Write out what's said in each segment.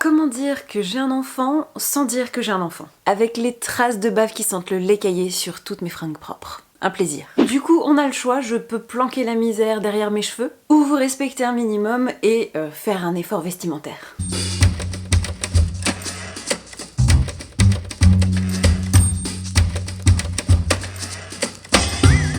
Comment dire que j'ai un enfant sans dire que j'ai un enfant? Avec les traces de bave qui sentent le lait caillé sur toutes mes fringues propres. Un plaisir. Du coup, on a le choix, je peux planquer la misère derrière mes cheveux, ou vous respecter un minimum et faire un effort vestimentaire.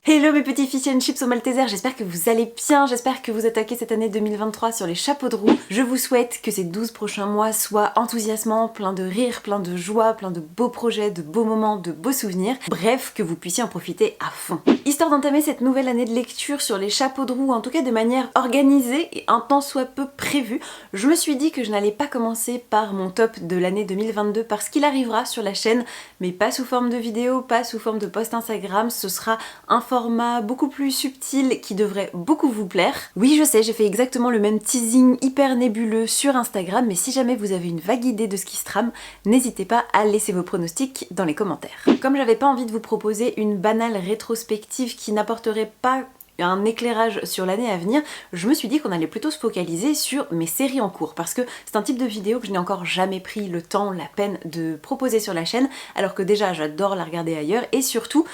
Hello mes petits fish and chips au Malteser, j'espère que vous allez bien, j'espère que vous attaquez cette année 2023 sur les chapeaux de roue. Je vous souhaite que ces 12 prochains mois soient enthousiasmants, plein de rires, plein de joie, plein de beaux projets, de beaux moments, de beaux souvenirs. Bref, que vous puissiez en profiter à fond. Histoire d'entamer cette nouvelle année de lecture sur les chapeaux de roue, en tout cas de manière organisée et un tant soit peu prévue, je me suis dit que je n'allais pas commencer par mon top de l'année 2022 parce qu'il arrivera sur la chaîne, mais pas sous forme de vidéo, pas sous forme de post Instagram, ce sera un format beaucoup plus subtil qui devrait beaucoup vous plaire. Oui, je sais, j'ai fait exactement le même teasing hyper nébuleux sur Instagram, mais si jamais vous avez une vague idée de ce qui se trame, n'hésitez pas à laisser vos pronostics dans les commentaires. Comme j'avais pas envie de vous proposer une banale rétrospective qui n'apporterait pas un éclairage sur l'année à venir, je me suis dit qu'on allait plutôt se focaliser sur mes séries en cours parce que c'est un type de vidéo que je n'ai encore jamais pris le temps, la peine de proposer sur la chaîne, alors que déjà j'adore la regarder ailleurs et surtout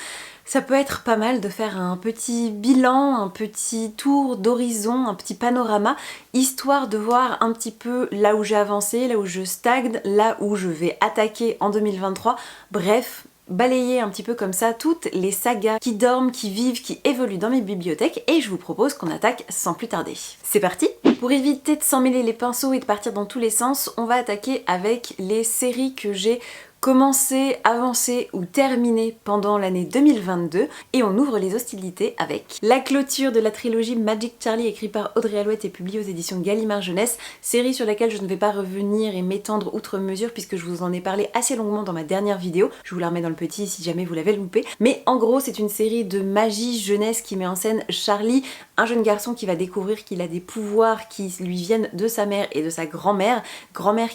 ça peut être pas mal de faire un petit bilan, un petit tour d'horizon, un petit panorama, histoire de voir un petit peu là où j'ai avancé, là où je stagne, là où je vais attaquer en 2023, bref, balayer un petit peu comme ça toutes les sagas qui dorment, qui vivent, qui évoluent dans mes bibliothèques et je vous propose qu'on attaque sans plus tarder. C'est parti! Pour éviter de s'en mêler les pinceaux et de partir dans tous les sens, on va attaquer avec les séries que j'ai commencé, avancé ou terminé pendant l'année 2022 et on ouvre les hostilités avec la clôture de la trilogie Magic Charlie écrite par Audrey Alouette et publiée aux éditions Gallimard Jeunesse, série sur laquelle je ne vais pas revenir et m'étendre outre mesure puisque je vous en ai parlé assez longuement dans ma dernière vidéo, je vous la remets dans le petit si jamais vous l'avez loupé, mais en gros c'est une série de magie jeunesse qui met en scène Charlie, un jeune garçon qui va découvrir qu'il a des pouvoirs qui lui viennent de sa mère et de sa grand-mère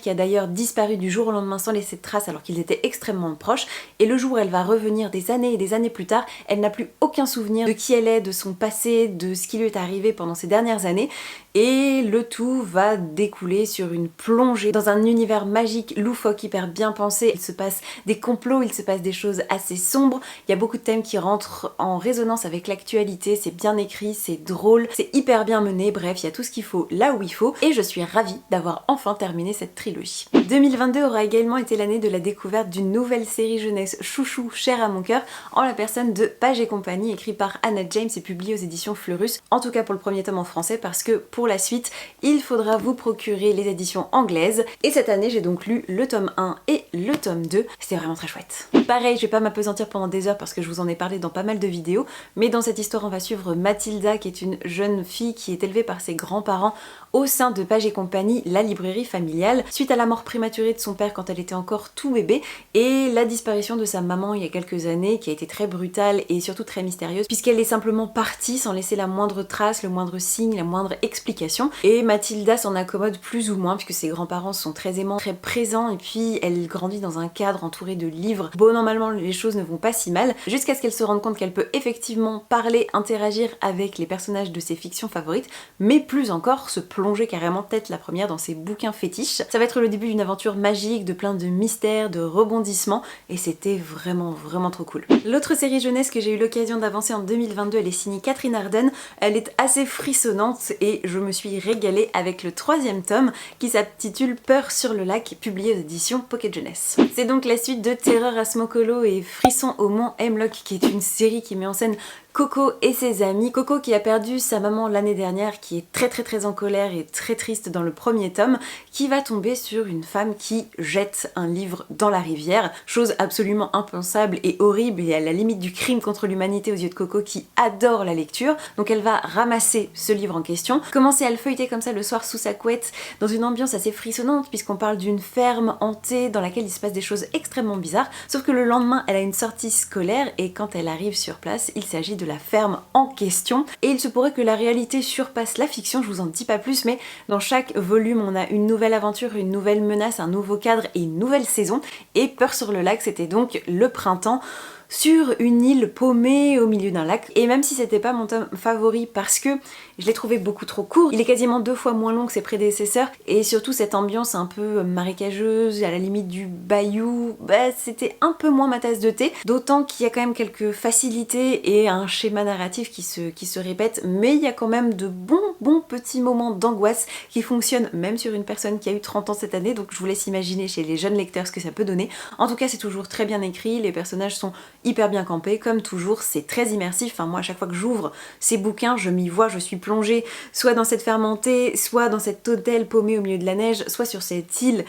qui a d'ailleurs disparu du jour au lendemain sans laisser de traces alors qu'ils étaient extrêmement proches, et le jour où elle va revenir des années et des années plus tard, elle n'a plus aucun souvenir de qui elle est, de son passé, de ce qui lui est arrivé pendant ces dernières années, et le tout va découler sur une plongée dans un univers magique, loufoque, hyper bien pensé. Il se passe des complots, il se passe des choses assez sombres, il y a beaucoup de thèmes qui rentrent en résonance avec l'actualité, c'est bien écrit, c'est drôle, c'est hyper bien mené, bref, il y a tout ce qu'il faut là où il faut, et je suis ravie d'avoir enfin terminé cette trilogie. 2022 aura également été l'année de la découverte d'une nouvelle série jeunesse chouchou chère à mon cœur, en la personne de Page et compagnie, écrit par Anna James et publié aux éditions Fleurus, en tout cas pour le premier tome en français, parce que pour la suite, il faudra vous procurer les éditions anglaises, et cette année j'ai donc lu le tome 1 et le tome 2, c'était vraiment très chouette. Pareil, je vais pas m'apesantir pendant des heures parce que je vous en ai parlé dans pas mal de vidéos, mais dans cette histoire on va suivre Mathilda qui est une jeune fille qui est élevée par ses grands-parents au sein de Page et compagnie, la librairie familiale, suite à la mort prématurée de son père quand elle était encore tout bébé, et la disparition de sa maman il y a quelques années qui a été très brutale et surtout très mystérieuse puisqu'elle est simplement partie sans laisser la moindre trace, le moindre signe, la moindre explication, et Mathilda s'en accommode plus ou moins puisque ses grands-parents sont très aimants, très présents, et puis elle grandit dans un cadre entouré de livres. Bon, normalement les choses ne vont pas si mal, jusqu'à ce qu'elle se rende compte qu'elle peut effectivement parler, interagir avec les personnages de ses fictions favorites, mais plus encore se plonger carrément tête la première dans ses bouquins fétiches. Ça va être le début d'une aventure magique, de plein de mystères, de rebondissements, et c'était vraiment trop cool. L'autre série jeunesse que j'ai eu l'occasion d'avancer en 2022, elle est signée Catherine Arden, elle est assez frissonnante et je me suis régalée avec le 3e tome qui s'intitule Peur sur le lac, publié aux éditions Pocket Jeunesse. C'est donc la suite de Terreur à Smokolo et Frisson au Mont Hemlock qui est une série qui met en scène Coco et ses amis. Coco qui a perdu sa maman l'année dernière, qui est très en colère et très triste dans le premier tome, qui va tomber sur une femme qui jette un livre dans la rivière, chose absolument impensable et horrible et à la limite du crime contre l'humanité aux yeux de Coco qui adore la lecture. Donc elle va ramasser ce livre en question, commencer à le feuilleter comme ça le soir sous sa couette, dans une ambiance assez frissonnante puisqu'on parle d'une ferme hantée dans laquelle il se passe des choses extrêmement bizarres, sauf que le lendemain elle a une sortie scolaire et quand elle arrive sur place, il s'agit de la ferme en question, et il se pourrait que la réalité surpasse la fiction, je vous en dis pas plus, mais dans chaque volume on a une nouvelle aventure, une nouvelle menace, un nouveau cadre et une nouvelle saison, et Peur sur le lac c'était donc le printemps sur une île paumée au milieu d'un lac. Et même si c'était pas mon tome favori parce que je l'ai trouvé beaucoup trop court, il est quasiment 2 fois moins long que ses prédécesseurs, et surtout cette ambiance un peu marécageuse, à la limite du bayou, bah c'était un peu moins ma tasse de thé, d'autant qu'il y a quand même quelques facilités et un schéma narratif qui se répète, mais il y a quand même de bons petits moments d'angoisse qui fonctionnent même sur une personne qui a eu 30 ans cette année, donc je vous laisse imaginer chez les jeunes lecteurs ce que ça peut donner. En tout cas c'est toujours très bien écrit, les personnages sont hyper bien campés, comme toujours, c'est très immersif, enfin moi à chaque fois que j'ouvre ces bouquins, je m'y vois, je suis plongée soit dans cette fermentée, soit dans cet hôtel paumé au milieu de la neige, soit sur cette île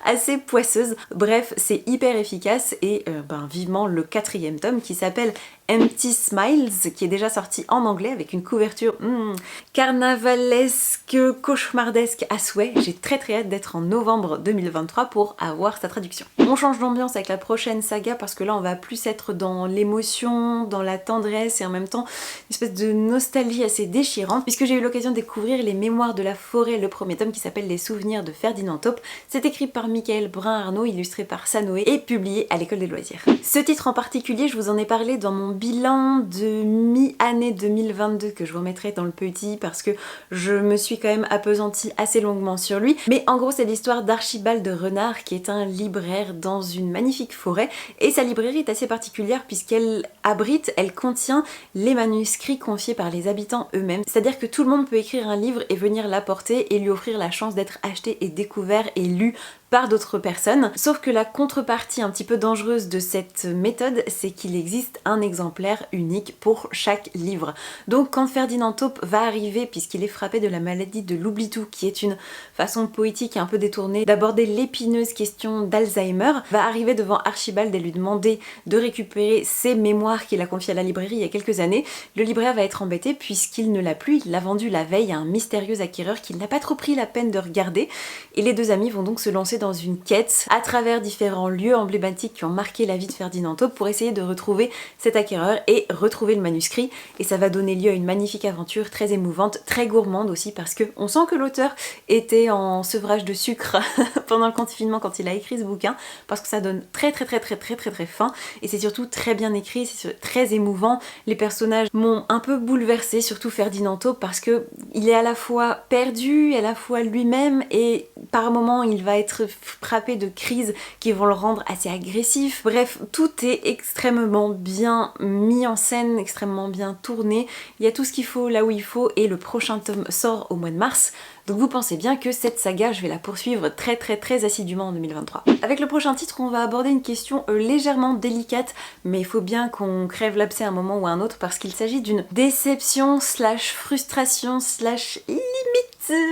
assez poisseuse. Bref, c'est hyper efficace et vivement le 4e tome qui s'appelle Empty Smiles, qui est déjà sorti en anglais avec une couverture carnavalesque, cauchemardesque à souhait. J'ai très hâte d'être en novembre 2023 pour avoir sa traduction. On change d'ambiance avec la prochaine saga parce que là on va plus être dans l'émotion, dans la tendresse et en même temps une espèce de nostalgie assez déchirante, puisque j'ai eu l'occasion de découvrir Les Mémoires de la Forêt, le 1er tome qui s'appelle Les Souvenirs de Ferdinand Taupe. C'est écrit par Michael Brun-Arnaud, illustré par Sanoé et publié à l'École des Loisirs. Ce titre en particulier, je vous en ai parlé dans mon bilan de mi-année 2022 que je vous remettrai dans le petit parce que je me suis quand même appesantie assez longuement sur lui. Mais en gros, c'est l'histoire d'Archibald Renard qui est un libraire dans une magnifique forêt, et sa librairie est assez particulière puisqu'elle abrite, elle contient les manuscrits confiés par les habitants eux-mêmes. C'est-à-dire que tout le monde peut écrire un livre et venir l'apporter et lui offrir la chance d'être acheté et découvert et lu par d'autres personnes. Sauf que la contrepartie un petit peu dangereuse de cette méthode, c'est qu'il existe un exemplaire unique pour chaque livre. Donc quand Ferdinand Taupe va arriver, puisqu'il est frappé de la maladie de l'oubli-tout, qui est une façon poétique et un peu détournée d'aborder l'épineuse question d'Alzheimer, va arriver devant Archibald et lui demander de récupérer ses mémoires qu'il a confiées à la librairie il y a quelques années. Le libraire va être embêté puisqu'il ne l'a plus, il l'a vendu la veille à un mystérieux acquéreur qu'il n'a pas trop pris la peine de regarder, et les deux amis vont donc se lancer dans une quête à travers différents lieux emblématiques qui ont marqué la vie de Ferdinand Taupe pour essayer de retrouver cet acquéreur et retrouver le manuscrit, et ça va donner lieu à une magnifique aventure très émouvante, très gourmande aussi parce que on sent que l'auteur était en sevrage de sucre pendant le confinement quand il a écrit ce bouquin, parce que ça donne très faim, et c'est surtout très bien écrit, c'est très émouvant. Les personnages m'ont un peu bouleversée, surtout Ferdinand Taupe, parce que il est à la fois perdu, à la fois lui-même, et par moments il va être frappé de crises qui vont le rendre assez agressif. Bref, tout est extrêmement bien mis en scène, extrêmement bien tourné, il y a tout ce qu'il faut là où il faut, et le prochain tome sort au mois de mars. Donc vous pensez bien que cette saga, je vais la poursuivre très assidûment en 2023. Avec le prochain titre, on va aborder une question légèrement délicate, mais il faut bien qu'on crève l'abcès à un moment ou à un autre parce qu'il s'agit d'une déception slash frustration slash limite,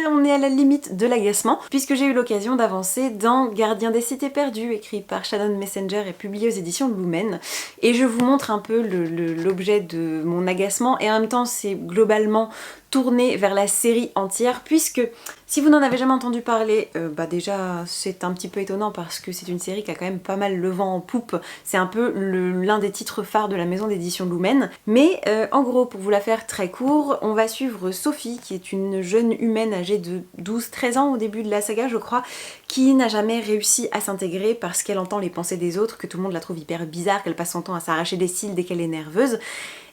on est à la limite de l'agacement, puisque j'ai eu l'occasion d'avancer dans Gardien des cités perdues, écrit par Shannon Messenger et publié aux éditions Lumen, et je vous montre un peu l'objet de mon agacement, et en même temps c'est globalement tourné vers la série entière, puisque si vous n'en avez jamais entendu parler, déjà c'est un petit peu étonnant parce que c'est une série qui a quand même pas mal le vent en poupe, c'est un peu l'un des titres phares de la maison d'édition Lumen, mais en gros, pour vous la faire très court, on va suivre Sophie, qui est une jeune humaine âgée de 12-13 ans au début de la saga je crois, qui n'a jamais réussi à s'intégrer parce qu'elle entend les pensées des autres, que tout le monde la trouve hyper bizarre, qu'elle passe son temps à s'arracher des cils dès qu'elle est nerveuse,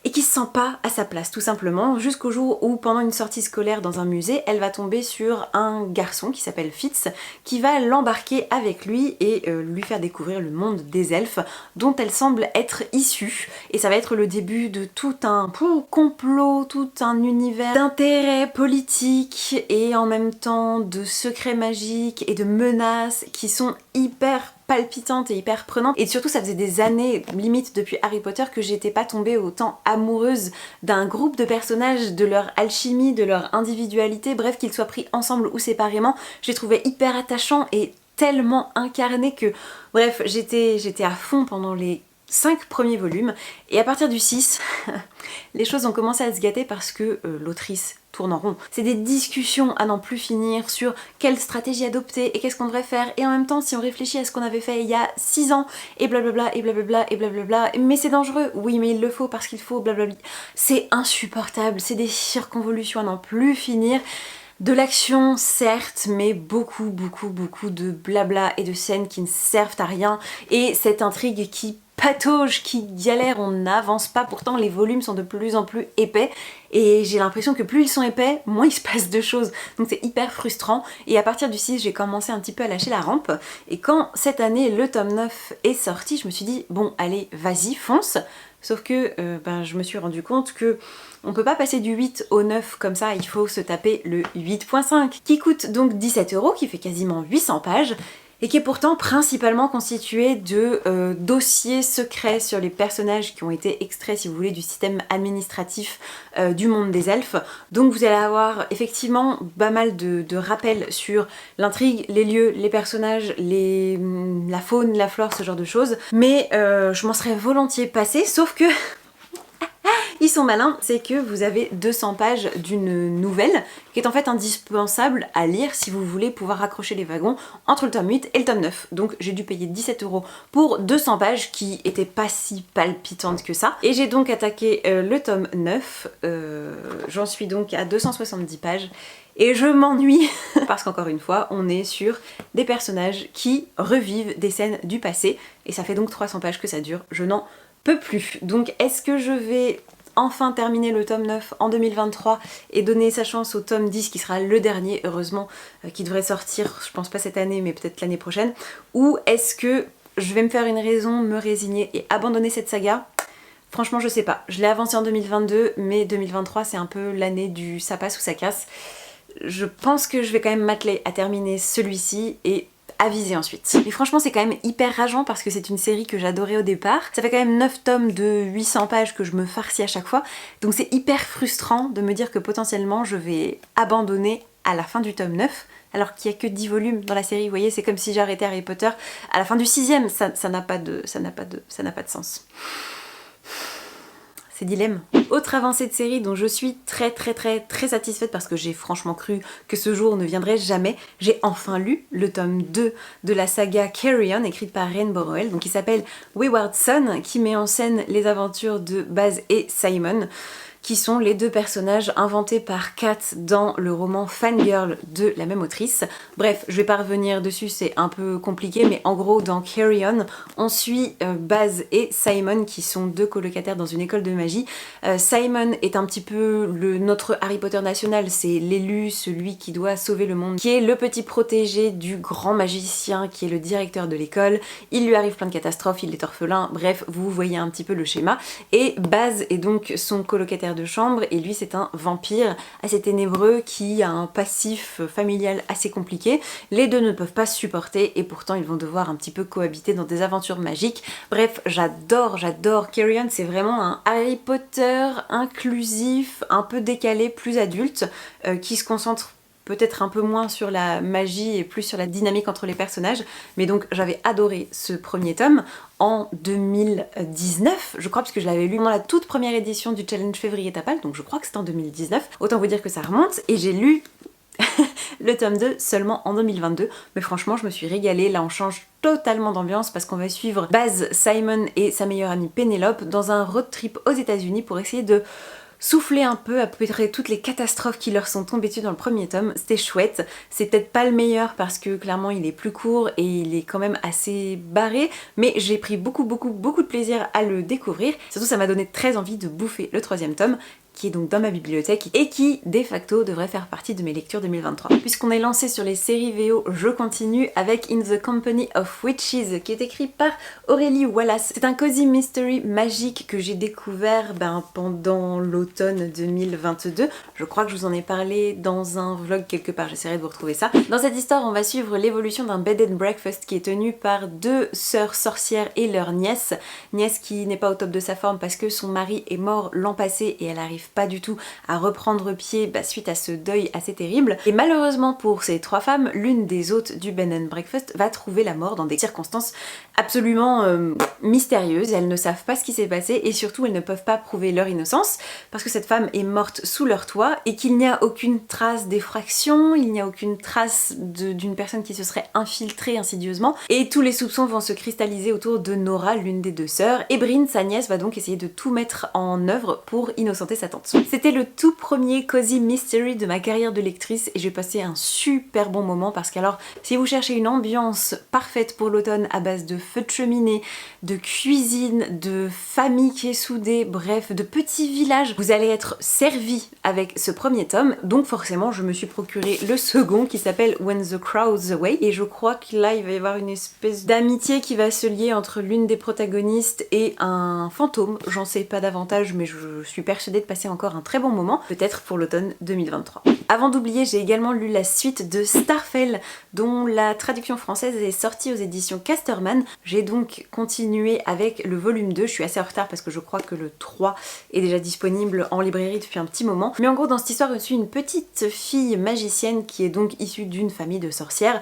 et qui se sent pas à sa place tout simplement, jusqu'au jour où pendant une sortie scolaire dans un musée, elle va tomber sur un garçon qui s'appelle Fitz, qui va l'embarquer avec lui et lui faire découvrir le monde des elfes dont elle semble être issue, et ça va être le début de tout un complot, tout un univers d'intérêts politiques et en même temps de secrets magiques et de menaces qui sont hyper palpitante et hyper prenante, et surtout ça faisait des années, limite depuis Harry Potter, que j'étais pas tombée autant amoureuse d'un groupe de personnages, de leur alchimie, de leur individualité, bref, qu'ils soient pris ensemble ou séparément, je les trouvais hyper attachants et tellement incarnés que, bref, j'étais à fond pendant les 5 premiers volumes, et à partir du 6, les choses ont commencé à se gâter parce que l'autrice tourne en rond. C'est des discussions à n'en plus finir sur quelle stratégie adopter et qu'est-ce qu'on devrait faire, et en même temps si on réfléchit à ce qu'on avait fait il y a 6 ans, et blablabla, et blablabla, et blablabla, mais c'est dangereux, oui mais il le faut parce qu'il faut, blablabla. C'est insupportable, c'est des circonvolutions à n'en plus finir. De l'action certes, mais beaucoup de blabla et de scènes qui ne servent à rien, et cette intrigue qui patauge, qui galère, on n'avance pas, pourtant les volumes sont de plus en plus épais et j'ai l'impression que plus ils sont épais, moins il se passe de choses, donc c'est hyper frustrant. Et à partir du 6 j'ai commencé un petit peu à lâcher la rampe, et quand cette année le tome 9 est sorti, je me suis dit bon allez vas-y fonce, sauf que je me suis rendu compte que on peut pas passer du 8 au 9 comme ça, il faut se taper le 8.5 qui coûte donc 17 €, qui fait quasiment 800 pages et qui est pourtant principalement constitué de dossiers secrets sur les personnages qui ont été extraits, si vous voulez, du système administratif du monde des elfes. Donc vous allez avoir effectivement pas mal de rappels sur l'intrigue, les lieux, les personnages, la faune, la flore, ce genre de choses. Mais je m'en serais volontiers passée, sauf que ils sont malins, c'est que vous avez 200 pages d'une nouvelle qui est en fait indispensable à lire si vous voulez pouvoir raccrocher les wagons entre le tome 8 et le tome 9. Donc j'ai dû payer 17 € pour 200 pages qui étaient pas si palpitantes que ça. Et j'ai donc attaqué le tome 9, j'en suis donc à 270 pages. Et je m'ennuie parce qu'encore une fois, on est sur des personnages qui revivent des scènes du passé et ça fait donc 300 pages que ça dure, je n'en peux plus. Donc est-ce que je vais enfin terminer le tome 9 en 2023 et donner sa chance au tome 10 qui sera le dernier, heureusement, qui devrait sortir, je pense pas cette année mais peut-être l'année prochaine, ou est-ce que je vais me faire une raison, me résigner et abandonner cette saga? Franchement je sais pas, je l'ai avancé en 2022 mais 2023 c'est un peu l'année du ça passe ou ça casse. Je pense que je vais quand même m'atteler à terminer celui-ci et aviser ensuite. Mais franchement c'est quand même hyper rageant parce que c'est une série que j'adorais au départ. Ça fait quand même 9 tomes de 800 pages que je me farcis à chaque fois. Donc c'est hyper frustrant de me dire que potentiellement je vais abandonner à la fin du tome 9 alors qu'il n'y a que 10 volumes dans la série. Vous voyez, c'est comme si j'arrêtais Harry Potter à la fin du 6ème. Ça n'a pas de sens. Ces dilemmes. Autre avancée de série dont je suis très satisfaite parce que j'ai franchement cru que ce jour ne viendrait jamais, j'ai enfin lu le tome 2 de la saga Carry On écrite par Rainbow Rowell, donc qui s'appelle Wayward Son, qui met en scène les aventures de Baz et Simon, qui sont les deux personnages inventés par Kat dans le roman Fangirl de la même autrice. Bref, je vais pas revenir dessus, c'est un peu compliqué, mais en gros dans Carry On suit Baz et Simon qui sont deux colocataires dans une école de magie. Simon est un petit peu notre Harry Potter national, c'est l'élu, celui qui doit sauver le monde, qui est le petit protégé du grand magicien qui est le directeur de l'école. Il lui arrive plein de catastrophes, il est orphelin, bref, vous voyez un petit peu le schéma. Et Baz est donc son colocataire de chambre et lui c'est un vampire assez ténébreux qui a un passif familial assez compliqué. Les deux ne peuvent pas se supporter et pourtant ils vont devoir un petit peu cohabiter dans des aventures magiques. Bref, j'adore Carry On, c'est vraiment un Harry Potter inclusif, un peu décalé, plus adulte, qui se concentre peut-être un peu moins sur la magie et plus sur la dynamique entre les personnages, mais donc j'avais adoré ce premier tome en 2019, je crois, parce que je l'avais lu dans la toute première édition du challenge février Tapal, donc je crois que c'était en 2019, autant vous dire que ça remonte, et j'ai lu le tome 2 seulement en 2022, mais franchement je me suis régalée. Là on change totalement d'ambiance parce qu'on va suivre Baz, Simon et sa meilleure amie Pénélope dans un road trip aux États-Unis pour essayer de souffler un peu après toutes les catastrophes qui leur sont tombées dessus dans le premier tome. C'était chouette, c'est peut-être pas le meilleur parce que clairement il est plus court et il est quand même assez barré, mais j'ai pris beaucoup de plaisir à le découvrir. Surtout ça m'a donné très envie de bouffer le troisième tome, qui est donc dans ma bibliothèque et qui, de facto, devrait faire partie de mes lectures 2023. Puisqu'on est lancé sur les séries VO, je continue avec In the Company of Witches, qui est écrit par Aurélie Wallace. C'est un cozy mystery magique que j'ai découvert pendant l'automne 2022. Je crois que je vous en ai parlé dans un vlog quelque part, j'essaierai de vous retrouver ça. Dans cette histoire, on va suivre l'évolution d'un bed and breakfast qui est tenu par deux sœurs sorcières et leur nièce. Nièce qui n'est pas au top de sa forme parce que son mari est mort l'an passé et elle arrive pas du tout à reprendre pied suite à ce deuil assez terrible. Et malheureusement pour ces trois femmes, l'une des hôtes du bed and breakfast va trouver la mort dans des circonstances absolument mystérieuses. Elles ne savent pas ce qui s'est passé et surtout elles ne peuvent pas prouver leur innocence parce que cette femme est morte sous leur toit et qu'il n'y a aucune trace d'effraction, il n'y a aucune trace d'une personne qui se serait infiltrée insidieusement et tous les soupçons vont se cristalliser autour de Nora, l'une des deux sœurs. Et Bryn, sa nièce, va donc essayer de tout mettre en œuvre pour innocenter sa tante. compétente. C'était le tout premier cozy mystery de ma carrière de lectrice et j'ai passé un super bon moment parce qu'alors si vous cherchez une ambiance parfaite pour l'automne à base de feux de cheminée, de cuisine, de famille qui est soudée, bref, de petits villages, vous allez être servi avec ce premier tome. Donc forcément je me suis procuré le second qui s'appelle When the Crowd's Away et je crois que là il va y avoir une espèce d'amitié qui va se lier entre l'une des protagonistes et un fantôme. J'en sais pas davantage mais je suis persuadée de passer encore un très bon moment, peut-être pour l'automne 2023. Avant d'oublier, j'ai également lu la suite de Starfell dont la traduction française est sortie aux éditions Casterman. J'ai donc continué avec le volume 2, je suis assez en retard parce que je crois que le 3 est déjà disponible en librairie depuis un petit moment. Mais en gros dans cette histoire je suis une petite fille magicienne qui est donc issue d'une famille de sorcières.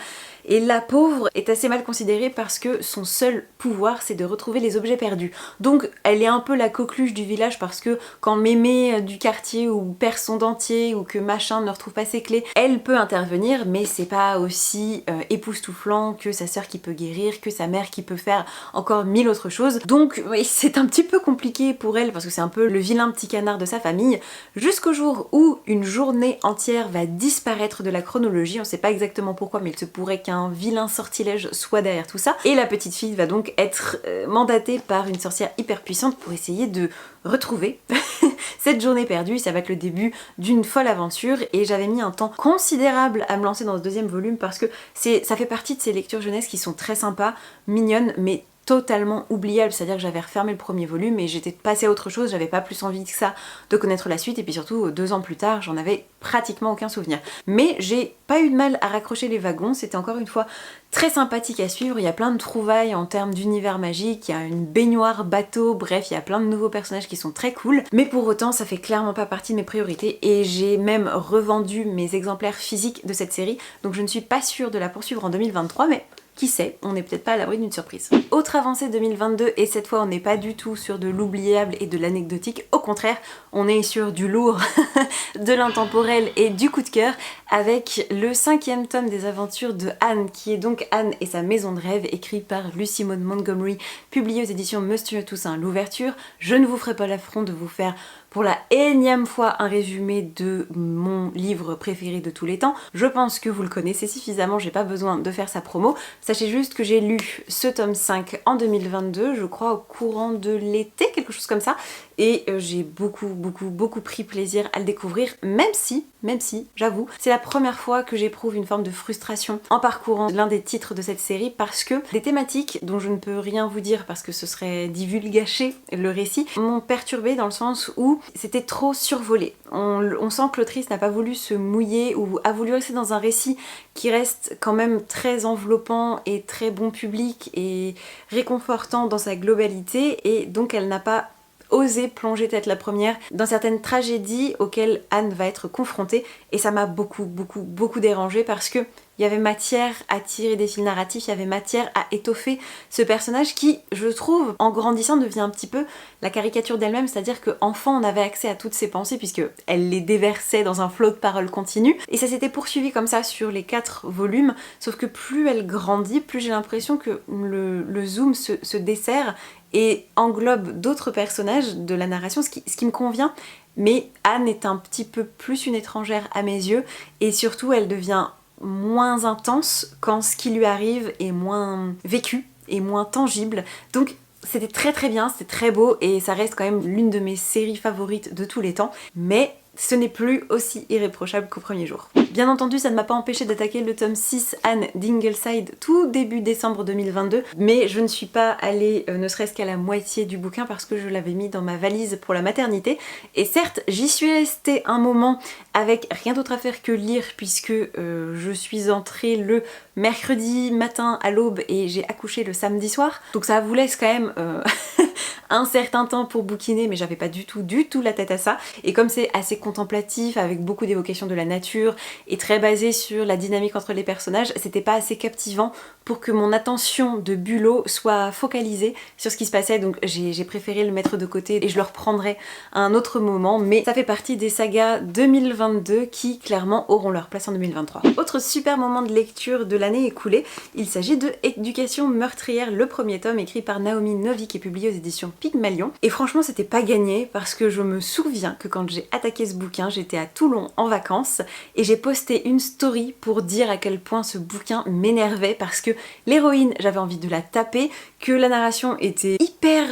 Et la pauvre est assez mal considérée parce que son seul pouvoir c'est de retrouver les objets perdus. Donc elle est un peu la coqueluche du village parce que quand mémé du quartier ou perd son dentier ou que machin ne retrouve pas ses clés, elle peut intervenir mais c'est pas aussi époustouflant que sa sœur qui peut guérir, que sa mère qui peut faire encore mille autres choses. Donc oui, c'est un petit peu compliqué pour elle parce que c'est un peu le vilain petit canard de sa famille jusqu'au jour où une journée entière va disparaître de la chronologie. On sait pas exactement pourquoi mais il se pourrait qu'un vilain sortilège soit derrière tout ça et la petite fille va donc être mandatée par une sorcière hyper puissante pour essayer de retrouver cette journée perdue. Ça va être le début d'une folle aventure et j'avais mis un temps considérable à me lancer dans ce deuxième volume parce que ça fait partie de ces lectures jeunesse qui sont très sympas, mignonnes mais totalement oubliable, c'est-à-dire que j'avais refermé le premier volume et j'étais passée à autre chose, j'avais pas plus envie que ça de connaître la suite et puis surtout 2 ans plus tard j'en avais pratiquement aucun souvenir. Mais j'ai pas eu de mal à raccrocher les wagons, c'était encore une fois très sympathique à suivre, il y a plein de trouvailles en termes d'univers magique, il y a une baignoire bateau, bref il y a plein de nouveaux personnages qui sont très cool, mais pour autant ça fait clairement pas partie de mes priorités et j'ai même revendu mes exemplaires physiques de cette série, donc je ne suis pas sûre de la poursuivre en 2023 mais qui sait, on n'est peut-être pas à l'abri d'une surprise. Autre avancée 2022, et cette fois on n'est pas du tout sur de l'oubliable et de l'anecdotique, au contraire, on est sur du lourd, de l'intemporel et du coup de cœur, avec le 5e tome des aventures de Anne, qui est donc Anne et sa maison de rêve, écrit par Lucy Maud Montgomery, publié aux éditions Monsieur Toussaint l'ouverture. Je ne vous ferai pas l'affront de vous faire pour la énième fois un résumé de mon livre préféré de tous les temps. Je pense que vous le connaissez suffisamment, j'ai pas besoin de faire sa promo. Sachez juste que j'ai lu ce tome 5 en 2022, je crois au courant de l'été, quelque chose comme ça, et j'ai beaucoup pris plaisir à le découvrir, même si, j'avoue, c'est la première fois que j'éprouve une forme de frustration en parcourant l'un des titres de cette série parce que les thématiques, dont je ne peux rien vous dire parce que ce serait divulgacher le récit, m'ont perturbée dans le sens où c'était trop survolé. On sent que l'autrice n'a pas voulu se mouiller ou a voulu rester dans un récit qui reste quand même très enveloppant et très bon public et réconfortant dans sa globalité et donc elle n'a pas osé plonger tête la première dans certaines tragédies auxquelles Anne va être confrontée et ça m'a beaucoup dérangée parce que il y avait matière à tirer des fils narratifs, il y avait matière à étoffer ce personnage qui, je trouve, en grandissant devient un petit peu la caricature d'elle-même, c'est-à-dire qu'enfant on avait accès à toutes ses pensées puisque elle les déversait dans un flot de paroles continu et ça s'était poursuivi comme ça sur les 4 volumes, sauf que plus elle grandit, plus j'ai l'impression que le zoom se dessert et englobe d'autres personnages de la narration, ce qui me convient, mais Anne est un petit peu plus une étrangère à mes yeux et surtout elle devient moins intense quand ce qui lui arrive est moins vécu et moins tangible. Donc c'était très bien, c'était très beau et ça reste quand même l'une de mes séries favorites de tous les temps, mais ce n'est plus aussi irréprochable qu'au premier jour. Bien entendu, ça ne m'a pas empêché d'attaquer le tome 6 Anne d'Ingleside tout début décembre 2022, mais je ne suis pas allée ne serait-ce qu'à la moitié du bouquin parce que je l'avais mis dans ma valise pour la maternité. Et certes, j'y suis restée un moment avec rien d'autre à faire que lire puisque je suis entrée le mercredi matin à l'aube et j'ai accouché le samedi soir. Donc ça vous laisse quand même un certain temps pour bouquiner, mais j'avais pas du tout la tête à ça. Et comme c'est assez contemplatif, avec beaucoup d'évocation de la nature, et très basé sur la dynamique entre les personnages, c'était pas assez captivant pour que mon attention de bulot soit focalisée sur ce qui se passait, donc j'ai préféré le mettre de côté et je le reprendrai à un autre moment, mais ça fait partie des sagas 2022 qui clairement auront leur place en 2023. Autre super moment de lecture de l'année écoulée, il s'agit de Éducation meurtrière, le premier tome écrit par Naomi Novik et publié aux éditions Pygmalion. Et franchement c'était pas gagné parce que je me souviens que quand j'ai attaqué ce bouquin, j'étais à Toulon en vacances et j'ai posté une story pour dire à quel point ce bouquin m'énervait parce que l'héroïne, j'avais envie de la taper, que la narration était hyper,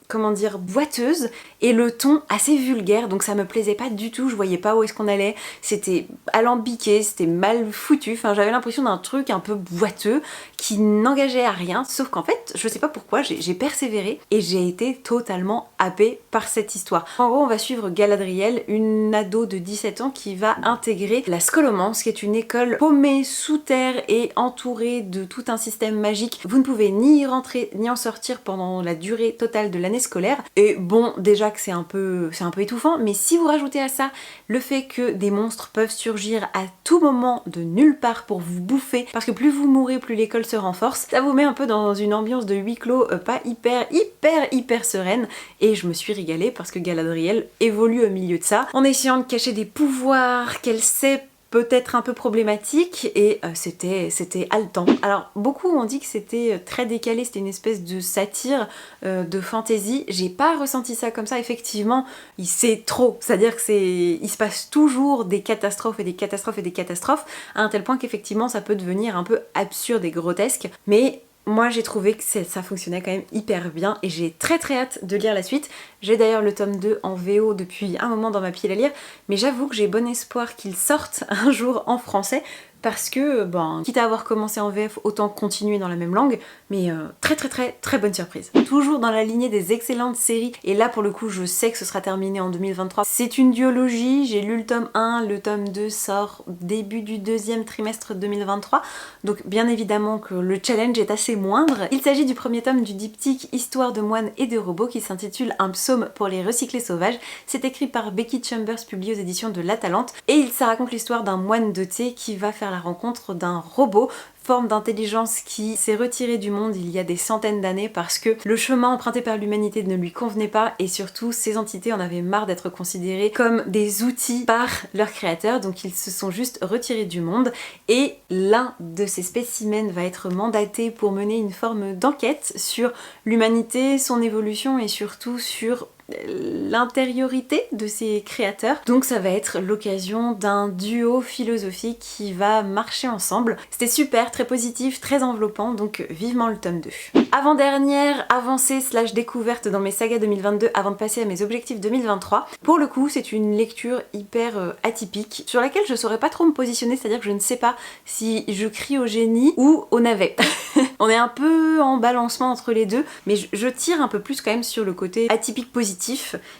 comment dire, boiteuse et le ton assez vulgaire, donc ça me plaisait pas du tout, je voyais pas où est-ce qu'on allait, c'était alambiqué, c'était mal foutu, enfin j'avais l'impression d'un truc un peu boiteux qui n'engageait à rien, sauf qu'en fait, je sais pas pourquoi, j'ai persévéré et j'ai été totalement happée par cette histoire. En gros, on va suivre Galadriel, une ado de 17 ans qui va intégrer la Scholomance, qui est une école paumée sous terre et entourée de tout un système magique. Vous ne pouvez ni y rentrer ni en sortir pendant la durée totale de l'année scolaire. Et bon, déjà que c'est un peu étouffant, mais si vous rajoutez à ça le fait que des monstres peuvent surgir à tout moment de nulle part pour vous bouffer, parce que plus vous mourrez, plus l'école se renforce, ça vous met un peu dans une ambiance de huis clos pas hyper sereine, et je me suis régalée parce que Galadriel évolue au milieu de ça, en essayant de cacher des pouvoirs qu'elle sait peut-être un peu problématique, et c'était haletant. Alors beaucoup ont dit que c'était très décalé, c'était une espèce de satire de fantasy. J'ai pas ressenti ça comme ça, effectivement, c'est trop, c'est-à-dire que il se passe toujours des catastrophes et des catastrophes et des catastrophes, à un tel point qu'effectivement ça peut devenir un peu absurde et grotesque, mais moi j'ai trouvé que ça fonctionnait quand même hyper bien et j'ai très hâte de lire la suite. J'ai d'ailleurs le tome 2 en VO depuis un moment dans ma pile à lire, mais j'avoue que j'ai bon espoir qu'il sorte un jour en français parce que, quitte à avoir commencé en VF, autant continuer dans la même langue, mais très bonne surprise. Toujours dans la lignée des excellentes séries, et là pour le coup je sais que ce sera terminé en 2023. C'est une duologie, j'ai lu le tome 1, le tome 2 sort début du deuxième trimestre 2023, donc bien évidemment que le challenge est assez moindre. Il s'agit du premier tome du diptyque Histoire de moines et de robots qui s'intitule Un psaume pour les recyclés sauvages. C'est écrit par Becky Chambers, publié aux éditions de La Talente, et ça raconte l'histoire d'un moine doté qui va faire la rencontre d'un robot, forme d'intelligence qui s'est retirée du monde il y a des centaines d'années parce que le chemin emprunté par l'humanité ne lui convenait pas, et surtout ces entités en avaient marre d'être considérées comme des outils par leurs créateurs, donc ils se sont juste retirés du monde, et l'un de ces spécimens va être mandaté pour mener une forme d'enquête sur l'humanité, son évolution et surtout sur l'intériorité de ses créateurs. Donc ça va être l'occasion d'un duo philosophique qui va marcher ensemble. C'était super, très positif, très enveloppant, donc vivement le tome 2. Avant-dernière avancée / découverte dans mes sagas 2022 avant de passer à mes objectifs 2023. Pour le coup, c'est une lecture hyper atypique sur laquelle je saurais pas trop me positionner, c'est-à-dire que je ne sais pas si je crie au génie ou au navet. On est un peu en balancement entre les deux, mais je tire un peu plus quand même sur le côté atypique positif.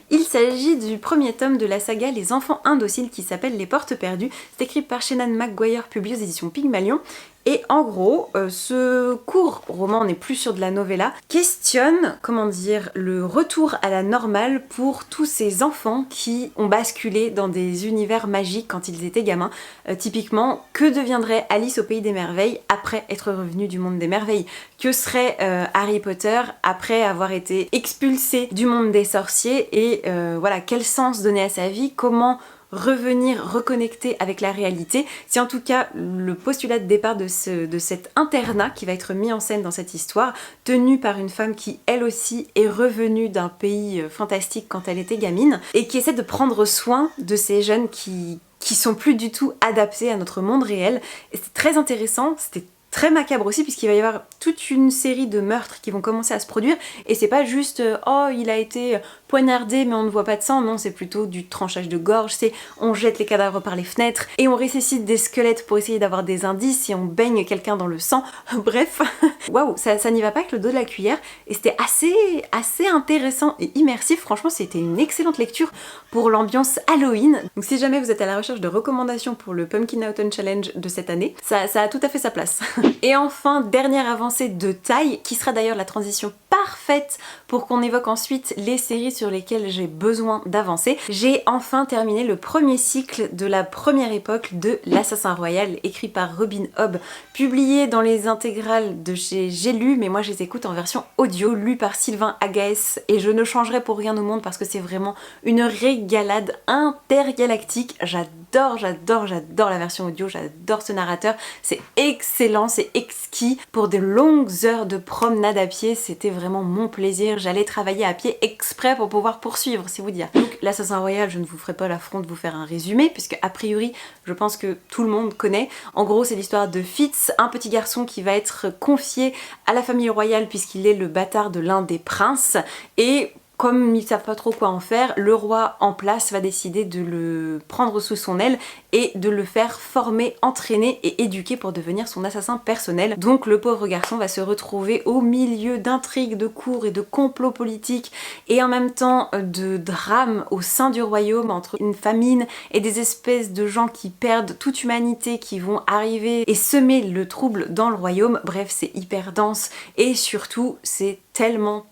Il s'agit du premier tome de la saga Les Enfants Indociles qui s'appelle Les Portes Perdues. C'est écrit par Shannon McGuire, publié aux éditions Pygmalion. Et en gros, ce court roman, on n'est plus sur de la novella, questionne, comment dire, le retour à la normale pour tous ces enfants qui ont basculé dans des univers magiques quand ils étaient gamins. Typiquement, que deviendrait Alice au Pays des Merveilles après être revenue du monde des merveilles? Que serait Harry Potter après avoir été expulsé du monde des sorciers? Et voilà, quel sens donner à sa vie? Comment revenir reconnecter avec la réalité? C'est en tout cas le postulat de départ de cet internat qui va être mis en scène dans cette histoire, tenu par une femme qui elle aussi est revenue d'un pays fantastique quand elle était gamine et qui essaie de prendre soin de ces jeunes qui sont plus du tout adaptés à notre monde réel. Et c'est très intéressant, c'était très macabre aussi puisqu'il va y avoir toute une série de meurtres qui vont commencer à se produire, et c'est pas juste oh il a été poignardé mais on ne voit pas de sang, non, c'est plutôt du tranchage de gorge, c'est on jette les cadavres par les fenêtres et on ressuscite des squelettes pour essayer d'avoir des indices et on baigne quelqu'un dans le sang. Bref, waouh, ça n'y va pas avec le dos de la cuillère, et c'était assez intéressant et immersif. Franchement c'était une excellente lecture pour l'ambiance Halloween. Donc si jamais vous êtes à la recherche de recommandations pour le Pumpkin Autumn Challenge de cette année, ça a tout à fait sa place. Et enfin, dernière avancée de taille, qui sera d'ailleurs la transition parfaite pour qu'on évoque ensuite les séries sur lesquelles j'ai besoin d'avancer. J'ai enfin terminé le premier cycle de la première époque de L'Assassin Royal, écrit par Robin Hobb, publié dans les intégrales de chez J'ai lu, mais moi je les écoute en version audio, lu par Sylvain Agaès, et je ne changerai pour rien au monde parce que c'est vraiment une régalade intergalactique. J'adore la version audio, j'adore ce narrateur, c'est excellent, c'est exquis. Pour de longues heures de promenade à pied, c'était vraiment mon plaisir. J'allais travailler à pied exprès pour pouvoir poursuivre, c'est vous dire. Donc l'Assassin Royal, je ne vous ferai pas l'affront de vous faire un résumé, puisque a priori, je pense que tout le monde connaît. En gros, c'est l'histoire de Fitz, un petit garçon qui va être confié à la famille royale puisqu'il est le bâtard de l'un des princes, et comme ils savent pas trop quoi en faire, le roi en place va décider de le prendre sous son aile et de le faire former, entraîner et éduquer pour devenir son assassin personnel. Donc le pauvre garçon va se retrouver au milieu d'intrigues, de cours et de complots politiques et en même temps de drames au sein du royaume entre une famine et des espèces de gens qui perdent toute humanité, qui vont arriver et semer le trouble dans le royaume. Bref, c'est hyper dense et surtout c'est tellement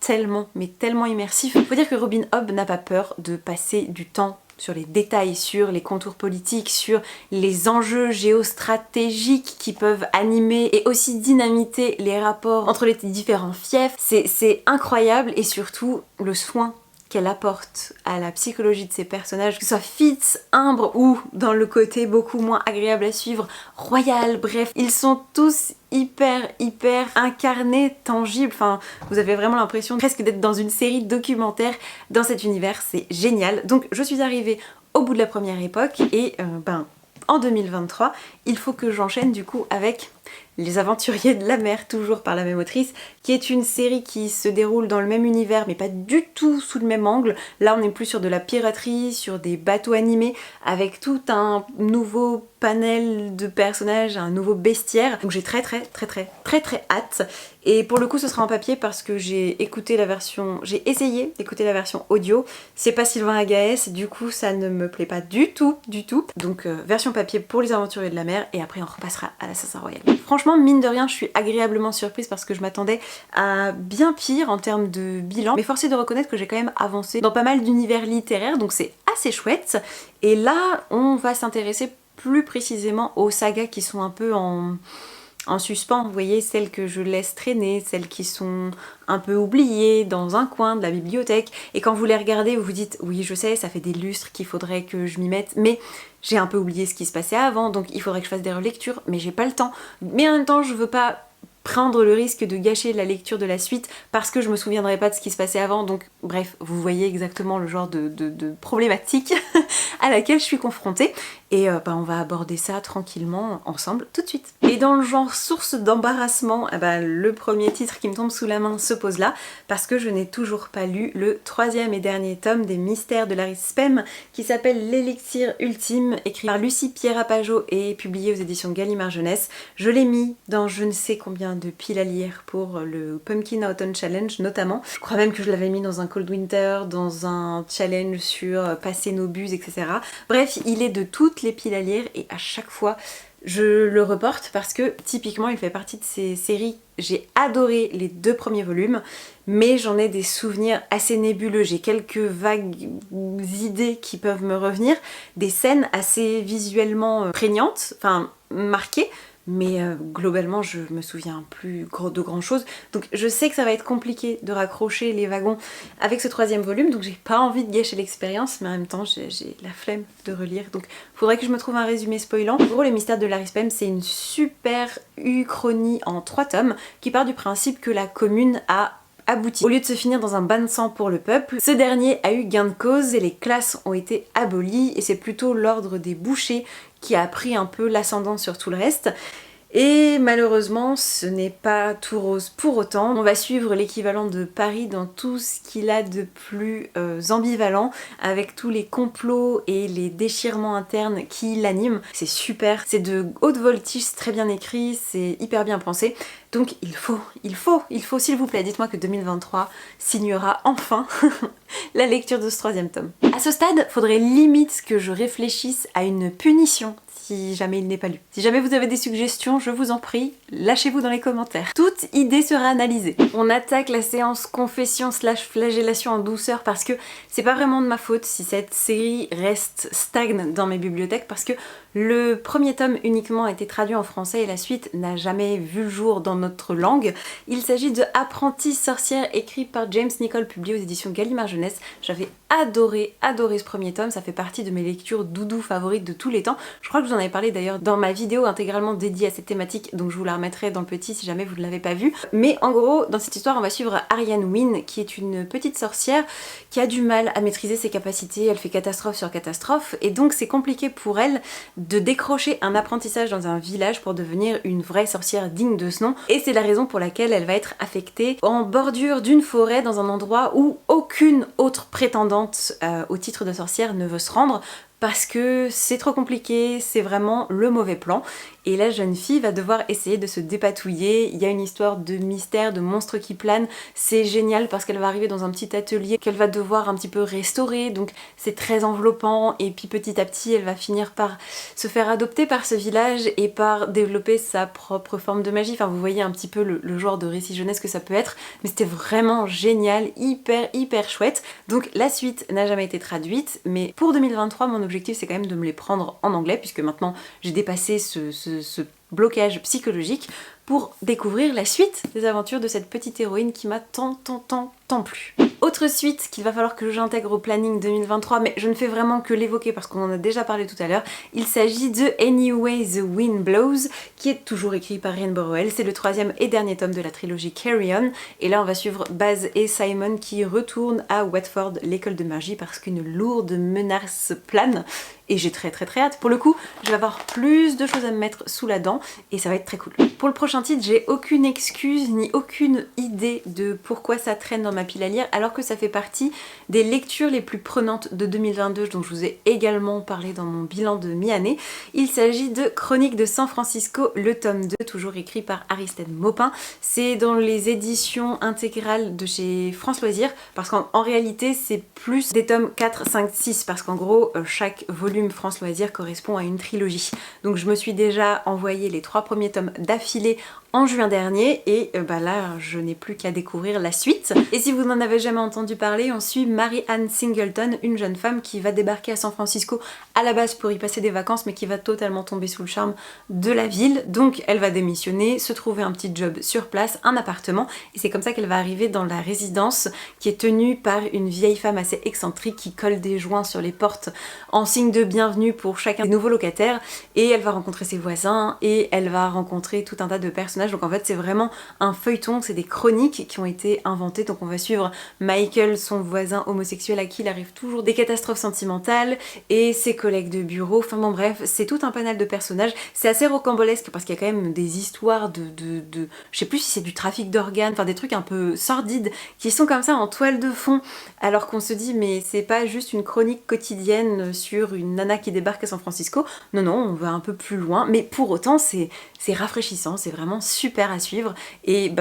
immersif. Faut dire que Robin Hobb n'a pas peur de passer du temps sur les détails, sur les contours politiques, sur les enjeux géostratégiques qui peuvent animer et aussi dynamiter les rapports entre les différents fiefs. C'est incroyable et surtout le soin qu'elle apporte à la psychologie de ses personnages, que ce soit Fitz, Umbre ou dans le côté beaucoup moins agréable à suivre, Royal, bref, ils sont tous hyper incarnés, tangibles, enfin vous avez vraiment l'impression presque d'être dans une série documentaire dans cet univers, c'est génial. Donc je suis arrivée au bout de la première époque et en 2023, il faut que j'enchaîne du coup avec Les Aventuriers de la Mer, toujours par la même autrice, qui est une série qui se déroule dans le même univers mais pas du tout sous le même angle. Là on est plus sur de la piraterie, sur des bateaux animés, avec tout un nouveau panel de personnages, un nouveau bestiaire. Donc j'ai très hâte. Et pour le coup ce sera en papier parce que j'ai essayé d'écouter la version audio. C'est pas Sylvain Agaès, du coup ça ne me plaît pas du tout. Donc version papier pour Les Aventuriers de la Mer et après on repassera à l'Assassin Royal. Franchement, mine de rien, je suis agréablement surprise parce que je m'attendais à bien pire en termes de bilan. Mais force est de reconnaître que j'ai quand même avancé dans pas mal d'univers littéraires, donc c'est assez chouette. Et là, on va s'intéresser plus précisément aux sagas qui sont un peu en suspens, vous voyez, celles que je laisse traîner, celles qui sont un peu oubliées dans un coin de la bibliothèque, et quand vous les regardez, vous vous dites oui je sais, ça fait des lustres qu'il faudrait que je m'y mette, mais j'ai un peu oublié ce qui se passait avant, donc il faudrait que je fasse des relectures, mais j'ai pas le temps. Mais en même temps, je veux pas prendre le risque de gâcher la lecture de la suite parce que je me souviendrai pas de ce qui se passait avant, donc bref, vous voyez exactement le genre de problématique à laquelle je suis confrontée. Et on va aborder ça tranquillement ensemble tout de suite. Et dans le genre source d'embarrassement, le premier titre qui me tombe sous la main se pose là, parce que je n'ai toujours pas lu le 3e et dernier tome des Mystères de Larry Spem, qui s'appelle L'Élixir Ultime, écrit par Lucie Pierre-Apajot et publié aux éditions Gallimard Jeunesse. Je l'ai mis dans je ne sais combien de piles à lire pour le Pumpkin Autumn Challenge notamment. Je crois même que je l'avais mis dans un Cold Winter, dans un challenge sur passer nos buses, etc. Bref, il est de toutes les piles à lire et à chaque fois je le reporte parce que typiquement il fait partie de ces séries. J'ai adoré les 2 premiers volumes mais j'en ai des souvenirs assez nébuleux, j'ai quelques vagues idées qui peuvent me revenir, des scènes assez visuellement prégnantes, enfin marquées, mais globalement je me souviens plus de grand chose, donc je sais que ça va être compliqué de raccrocher les wagons avec ce 3e volume, donc j'ai pas envie de gâcher l'expérience, mais en même temps j'ai la flemme de relire, donc faudrait que je me trouve un résumé spoilant. En gros, Les Mystères de Larry Spem, c'est une super uchronie en 3 tomes qui part du principe que la commune a abouti. Au lieu de se finir dans un bain de sang pour le peuple, ce dernier a eu gain de cause et les classes ont été abolies et c'est plutôt l'ordre des bouchers qui a pris un peu l'ascendant sur tout le reste. Et malheureusement, ce n'est pas tout rose pour autant. On va suivre l'équivalent de Paris dans tout ce qu'il a de plus ambivalent, avec tous les complots et les déchirements internes qui l'animent. C'est super, c'est de haute voltige, c'est très bien écrit, c'est hyper bien pensé. Donc il faut, s'il vous plaît, dites-moi que 2023 signera enfin la lecture de ce 3e tome. À ce stade, faudrait limite que je réfléchisse à une punition si jamais il n'est pas lu. Si jamais vous avez des suggestions, je vous en prie, lâchez-vous dans les commentaires. Toute idée sera analysée. On attaque la séance confession / flagellation en douceur parce que c'est pas vraiment de ma faute si cette série stagne dans mes bibliothèques, parce que le 1er tome uniquement a été traduit en français et la suite n'a jamais vu le jour dans notre langue. Il s'agit de Apprentie sorcière, écrit par James Nichol, publié aux éditions Gallimard Jeunesse. jeunesse. J'avais adoré ce premier tome, ça fait partie de mes lectures doudou favorites de tous les temps. Je crois que je vous en avais parlé d'ailleurs dans ma vidéo intégralement dédiée à cette thématique, donc je vous la remettrai dans le petit si jamais vous ne l'avez pas vue. Mais en gros, dans cette histoire, on va suivre Ariane Wynne, qui est une petite sorcière qui a du mal à maîtriser ses capacités, elle fait catastrophe sur catastrophe, et donc c'est compliqué pour elle de décrocher un apprentissage dans un village pour devenir une vraie sorcière digne de ce nom, et c'est la raison pour laquelle elle va être affectée en bordure d'une forêt dans un endroit où aucune autre prétendante au titre de sorcière ne veut se rendre, parce que c'est trop compliqué, c'est vraiment le mauvais plan. Et la jeune fille va devoir essayer de se dépatouiller. Il y a une histoire de mystère, de monstres qui planent. C'est génial parce qu'elle va arriver dans un petit atelier qu'elle va devoir un petit peu restaurer. Donc c'est très enveloppant. Et puis petit à petit, elle va finir par se faire adopter par ce village et par développer sa propre forme de magie. Enfin, vous voyez un petit peu le genre de récit jeunesse que ça peut être. Mais c'était vraiment génial, hyper chouette. Donc la suite n'a jamais été traduite. Mais pour 2023, mon objectif, c'est quand même de me les prendre en anglais, puisque maintenant j'ai dépassé ce blocage psychologique pour découvrir la suite des aventures de cette petite héroïne qui m'a tant plu. Autre suite qu'il va falloir que j'intègre au planning 2023, mais je ne fais vraiment que l'évoquer parce qu'on en a déjà parlé tout à l'heure, il s'agit de Anyway the Wind Blows, qui est toujours écrit par Ian Burrell. C'est le troisième et dernier tome de la trilogie Carry On, et là on va suivre Baz et Simon qui retournent à Watford, l'école de magie, parce qu'une lourde menace plane. Et j'ai très hâte. Pour le coup, je vais avoir plus de choses à me mettre sous la dent et ça va être très cool. Pour le prochain titre, j'ai aucune excuse ni aucune idée de pourquoi ça traîne dans ma pile à lire, alors que ça fait partie des lectures les plus prenantes de 2022, dont je vous ai également parlé dans mon bilan de mi-année. Il s'agit de Chroniques de San Francisco, le tome 2, toujours écrit par Aristide Maupin. C'est dans les éditions intégrales de chez France Loisirs, parce qu'en réalité, c'est plus des tomes 4, 5, 6, parce qu'en gros, chaque volume France Loisirs correspond à une trilogie. Donc je me suis déjà envoyé les 3 premiers tomes d'affilée en juin dernier et là je n'ai plus qu'à découvrir la suite. Et si vous n'en avez jamais entendu parler, on suit Mary-Ann Singleton, une jeune femme qui va débarquer à San Francisco à la base pour y passer des vacances, mais qui va totalement tomber sous le charme de la ville. Donc elle va démissionner, se trouver un petit job sur place, un appartement, et c'est comme ça qu'elle va arriver dans la résidence qui est tenue par une vieille femme assez excentrique qui colle des joints sur les portes en signe de bienvenue pour chacun des nouveaux locataires, et elle va rencontrer ses voisins et elle va rencontrer tout un tas de personnages. Donc en fait c'est vraiment un feuilleton, c'est des chroniques qui ont été inventées. Donc on va suivre Michael, son voisin homosexuel à qui il arrive toujours des catastrophes sentimentales, et ses collègues de bureau. Enfin bon bref, c'est tout un panel de personnages. C'est assez rocambolesque parce qu'il y a quand même des histoires je sais plus si c'est du trafic d'organes, enfin des trucs un peu sordides qui sont comme ça en toile de fond, alors qu'on se dit mais c'est pas juste une chronique quotidienne sur une nana qui débarque à San Francisco. Non, on va un peu plus loin, mais pour autant c'est rafraîchissant, c'est vraiment super à suivre, et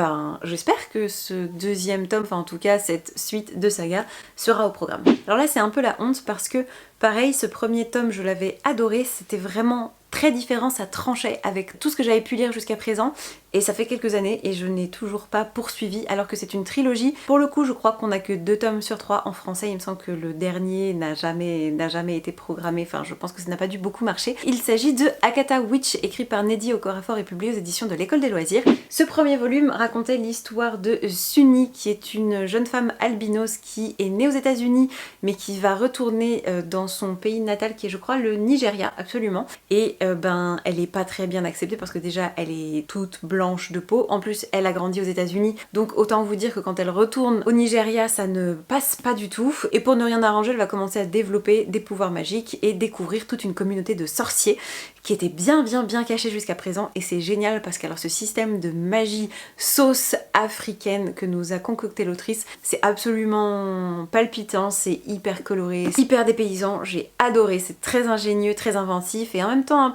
j'espère que ce deuxième tome, enfin en tout cas cette suite de saga, sera au programme. Alors là c'est un peu la honte parce que pareil, ce premier tome je l'avais adoré, c'était vraiment très différent, ça tranchait avec tout ce que j'avais pu lire jusqu'à présent, et ça fait quelques années et je n'ai toujours pas poursuivi, alors que c'est une trilogie. Pour le coup je crois qu'on a que 2 tomes sur 3 en français, il me semble que le dernier n'a jamais été programmé, enfin je pense que ça n'a pas dû beaucoup marcher. Il s'agit de Agatha Witch, écrit par Neddy Okorafor et publié aux éditions de l'École des Loisirs. Ce premier volume racontait l'histoire de Sunny, qui est une jeune femme albinos qui est née aux États-Unis mais qui va retourner dans son pays natal qui est je crois le Nigeria, absolument, et elle est pas très bien acceptée parce que déjà elle est toute blanche de peau, en plus elle a grandi aux États-Unis, donc autant vous dire que quand elle retourne au Nigeria ça ne passe pas du tout, et pour ne rien arranger elle va commencer à développer des pouvoirs magiques et découvrir toute une communauté de sorciers qui était bien cachée jusqu'à présent, et c'est génial parce que alors ce système de magie sauce africaine que nous a concocté l'autrice, c'est absolument palpitant, c'est hyper coloré, hyper dépaysant, j'ai adoré, c'est très ingénieux, très inventif et en même temps un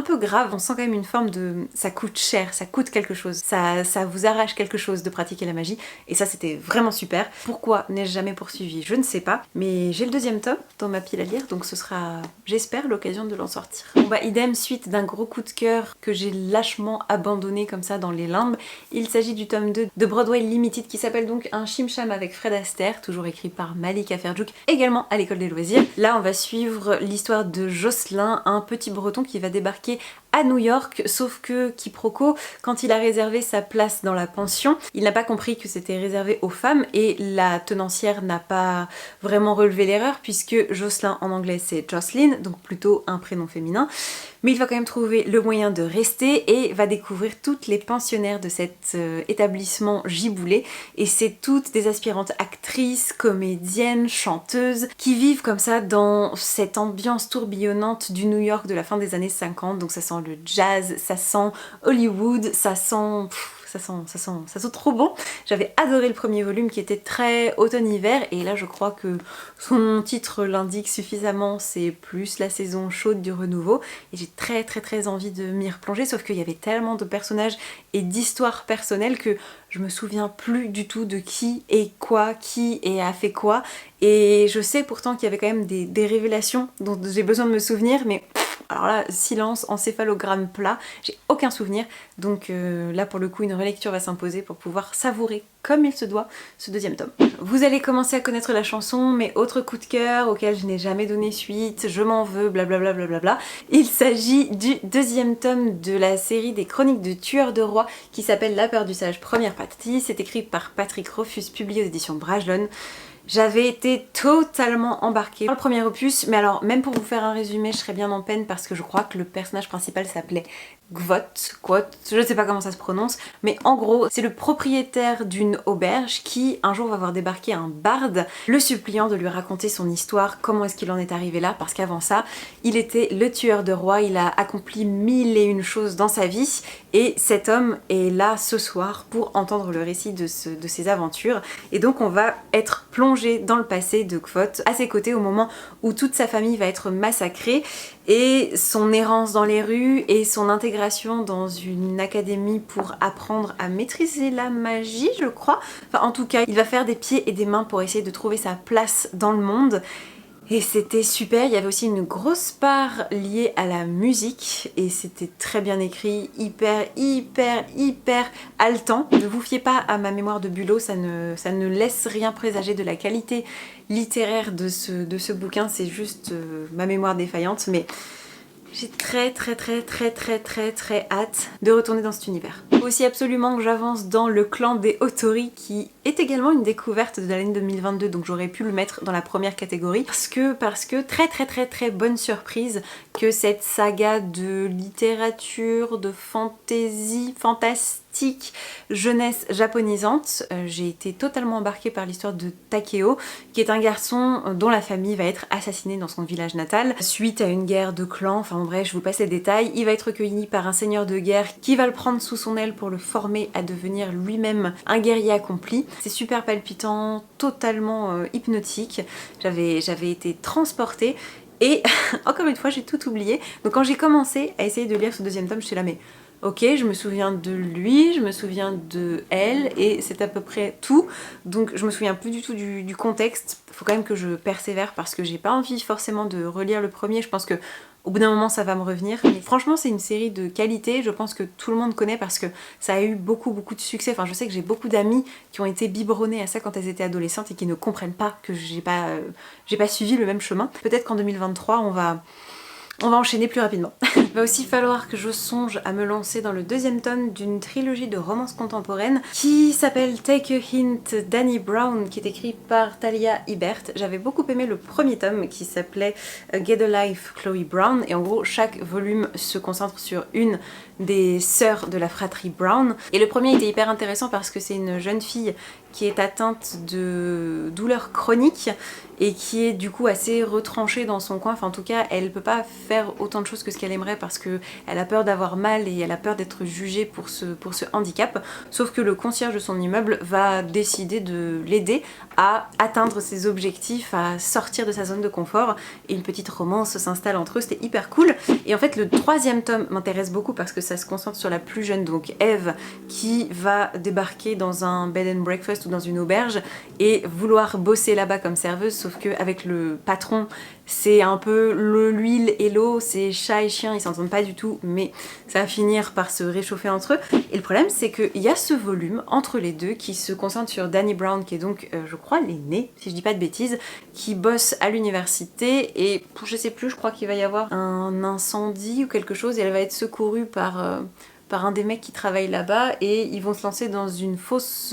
peu grave. On sent quand même une forme de... ça coûte cher, ça coûte quelque chose, ça vous arrache quelque chose de pratiquer la magie, et ça c'était vraiment super. Pourquoi n'ai-je jamais poursuivi, je ne sais pas, mais j'ai le deuxième tome dans ma pile à lire, donc ce sera, j'espère, l'occasion de l'en sortir. Bon idem, suite d'un gros coup de cœur que j'ai lâchement abandonné comme ça dans les limbes, il s'agit du tome 2 de Broadway Limited qui s'appelle donc Un Chim-Cham avec Fred Astaire, toujours écrit par Malika Ferjouk, également à l'École des Loisirs. Là on va suivre l'histoire de Jocelyn, un petit breton qui va débarquer à New York, sauf que quiproquo, quand il a réservé sa place dans la pension, il n'a pas compris que c'était réservé aux femmes et la tenancière n'a pas vraiment relevé l'erreur puisque Jocelyn en anglais c'est Jocelyn, donc plutôt un prénom féminin. Mais il va quand même trouver le moyen de rester et va découvrir toutes les pensionnaires de cet établissement giboulé. Et c'est toutes des aspirantes actrices, comédiennes, chanteuses, qui vivent comme ça dans cette ambiance tourbillonnante du New York de la fin des années 50. Donc ça sent le jazz, ça sent Hollywood, ça sent... Ça sent trop bon. J'avais adoré le premier volume qui était très automne-hiver et là je crois que son titre l'indique suffisamment, c'est plus la saison chaude du renouveau et j'ai très envie de m'y replonger, sauf qu'il y avait tellement de personnages et d'histoires personnelles que je me souviens plus du tout de qui et quoi, qui et a fait quoi, et je sais pourtant qu'il y avait quand même des révélations dont j'ai besoin de me souvenir, mais alors là, silence, encéphalogramme plat, j'ai aucun souvenir, donc là pour le coup une relecture va s'imposer pour pouvoir savourer comme il se doit ce deuxième tome. Vous allez commencer à connaître la chanson, mais autre coup de cœur auquel je n'ai jamais donné suite, je m'en veux, blablabla blablabla. Il s'agit du deuxième tome de la série des chroniques de Tueurs de Rois qui s'appelle La Peur du Sage première partie, c'est écrit par Patrick Rofus, publié aux éditions Brajlon. J'avais été totalement embarquée dans le premier opus, mais alors même pour vous faire un résumé, je serais bien en peine parce que je crois que le personnage principal s'appelait Kvothe, je sais pas comment ça se prononce, mais en gros c'est le propriétaire d'une auberge qui un jour va voir débarquer un barde, le suppliant de lui raconter son histoire, comment est-ce qu'il en est arrivé là, parce qu'avant ça il était le tueur de rois, il a accompli 1001 choses dans sa vie et cet homme est là ce soir pour entendre le récit de ses aventures, et donc on va être plongé dans le passé de Kvothe à ses côtés au moment où toute sa famille va être massacrée, et son errance dans les rues et son intégration dans une académie pour apprendre à maîtriser la magie, je crois. Enfin en tout cas, il va faire des pieds et des mains pour essayer de trouver sa place dans le monde. Et c'était super, il y avait aussi une grosse part liée à la musique et c'était très bien écrit, hyper haletant. Ne vous fiez pas à ma mémoire de bulot, ça ne laisse rien présager de la qualité littéraire de ce bouquin, c'est juste ma mémoire défaillante, mais j'ai très hâte de retourner dans cet univers. Faut aussi absolument que j'avance dans le clan des Otori qui est également une découverte de l'année 2022, donc j'aurais pu le mettre dans la première catégorie parce que très bonne surprise que cette saga de littérature, de fantasy, fantastique, jeunesse japonisante. J'ai été totalement embarquée par l'histoire de Takeo, qui est un garçon dont la famille va être assassinée dans son village natal suite à une guerre de clans, enfin bref, je vous passe les détails. Il va être recueilli par un seigneur de guerre qui va le prendre sous son aile pour le former à devenir lui-même un guerrier accompli. C'est super palpitant, totalement hypnotique, j'avais été transportée. Et encore une fois j'ai tout oublié, donc quand j'ai commencé à essayer de lire ce deuxième tome, j'étais là mais ok, je me souviens de lui, je me souviens de elle et c'est à peu près tout, donc je me souviens plus du tout du contexte. Faut quand même que je persévère parce que j'ai pas envie forcément de relire le premier, je pense que au bout d'un moment ça va me revenir. Mais franchement c'est une série de qualité, je pense que tout le monde connaît parce que ça a eu beaucoup de succès. Enfin je sais que j'ai beaucoup d'amis qui ont été biberonnées à ça quand elles étaient adolescentes et qui ne comprennent pas que j'ai pas suivi le même chemin. Peut-être qu'en 2023 on va enchaîner plus rapidement. Il va aussi falloir que je songe à me lancer dans le deuxième tome d'une trilogie de romances contemporaines qui s'appelle Take a Hint Danny Brown, qui est écrit par Talia Hibbert. J'avais beaucoup aimé le premier tome qui s'appelait Get a Life Chloe Brown, et en gros chaque volume se concentre sur une des sœurs de la fratrie Brown. Et le premier était hyper intéressant parce que c'est une jeune fille qui est atteinte de douleurs chroniques et qui est du coup assez retranchée dans son coin. Enfin en tout cas elle peut pas faire autant de choses que ce qu'elle aimerait parce qu'elle a peur d'avoir mal et elle a peur d'être jugée pour ce handicap. Sauf que le concierge de son immeuble va décider de l'aider à atteindre ses objectifs, à sortir de sa zone de confort, et une petite romance s'installe entre eux, c'était hyper cool. Et en fait le troisième tome m'intéresse beaucoup parce que ça se concentre sur la plus jeune, donc Eve, qui va débarquer dans un bed and breakfast poste ou dans une auberge et vouloir bosser là-bas comme serveuse, sauf qu'avec le patron, c'est un peu l'huile et l'eau, c'est chat et chien, ils s'entendent pas du tout, mais ça va finir par se réchauffer entre eux. Et le problème, c'est qu'il y a ce volume entre les deux qui se concentre sur Dani Brown, qui est donc, je crois, l'aînée, si je dis pas de bêtises, qui bosse à l'université, et je sais plus, je crois qu'il va y avoir un incendie ou quelque chose, et elle va être secourue par un des mecs qui travaille là-bas, et ils vont se lancer dans une fausse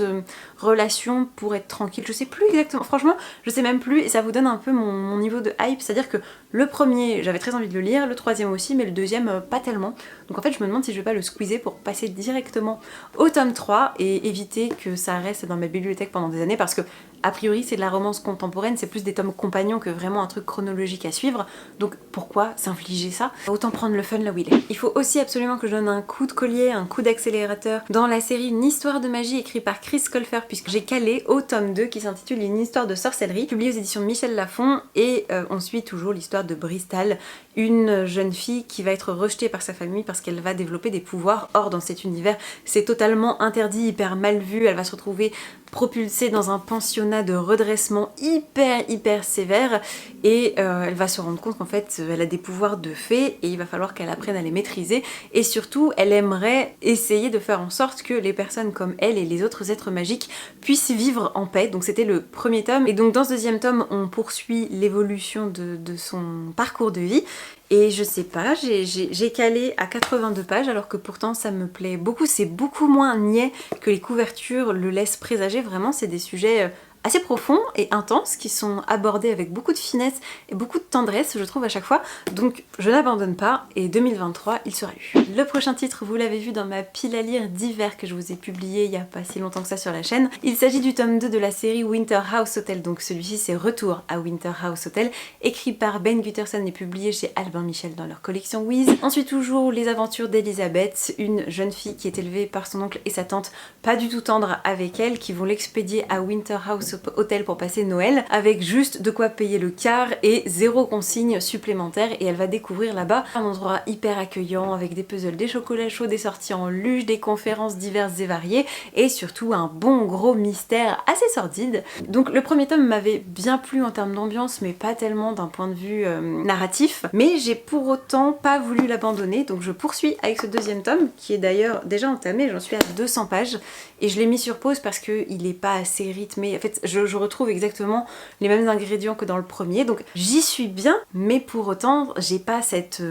relation pour être tranquille. Je sais plus exactement, franchement, je sais même plus, et ça vous donne un peu mon niveau de hype, c'est-à-dire que le premier, j'avais très envie de le lire, le troisième aussi, mais le deuxième, pas tellement. Donc en fait, je me demande si je vais pas le squeezer pour passer directement au tome 3 et éviter que ça reste dans ma bibliothèque pendant des années, parce que a priori c'est de la romance contemporaine, c'est plus des tomes compagnons que vraiment un truc chronologique à suivre, donc pourquoi s'infliger ça? Autant prendre le fun là où il est. Il faut aussi absolument que je donne un coup de collier, un coup d'accélérateur dans la série Une histoire de magie écrite par Chris Colfer, puisque j'ai calé au tome 2 qui s'intitule Une histoire de sorcellerie, publié aux éditions Michel Lafon, et on suit toujours l'histoire de Bristol, une jeune fille qui va être rejetée par sa famille parce qu'elle va développer des pouvoirs. Or dans cet univers c'est totalement interdit, hyper mal vu, elle va se retrouver propulsée dans un pensionnat de redressement hyper sévère, et elle va se rendre compte qu'en fait elle a des pouvoirs de fée et il va falloir qu'elle apprenne à les maîtriser, et surtout elle aimerait essayer de faire en sorte que les personnes comme elle et les autres êtres magiques puissent vivre en paix. Donc c'était le premier tome, et donc dans ce deuxième tome on poursuit l'évolution de son parcours de vie. Et je sais pas, j'ai calé à 82 pages alors que pourtant ça me plaît beaucoup. C'est beaucoup moins niais que les couvertures le laissent présager. Vraiment, c'est des sujets assez profonds et intenses qui sont abordés avec beaucoup de finesse et beaucoup de tendresse, je trouve, à chaque fois. Donc je n'abandonne pas, et 2023 il sera lu. Le prochain titre, vous l'avez vu dans ma pile à lire d'hiver que je vous ai publié il y a pas si longtemps que ça sur la chaîne. Il s'agit du tome 2 de la série Winter House Hotel, donc celui-ci c'est Retour à Winter House Hotel, écrit par Ben Gutterson et publié chez Albin Michel dans leur collection Wiz. Ensuite toujours les aventures d'Elisabeth, une jeune fille qui est élevée par son oncle et sa tante pas du tout tendre avec elle, qui vont l'expédier à Winter House Hotel pour passer Noël, avec juste de quoi payer le quart et 0 consigne supplémentaire, et elle va découvrir là-bas un endroit hyper accueillant avec des puzzles, des chocolats chauds, des sorties en luge, des conférences diverses et variées, et surtout un bon gros mystère assez sordide. Donc le premier tome m'avait bien plu en termes d'ambiance, mais pas tellement d'un point de vue narratif, mais j'ai pour autant pas voulu l'abandonner, donc je poursuis avec ce deuxième tome qui est d'ailleurs déjà entamé, j'en suis à 200 pages, et je l'ai mis sur pause parce qu'il est pas assez rythmé. En fait je retrouve exactement les mêmes ingrédients que dans le premier, donc j'y suis bien, mais pour autant j'ai pas cette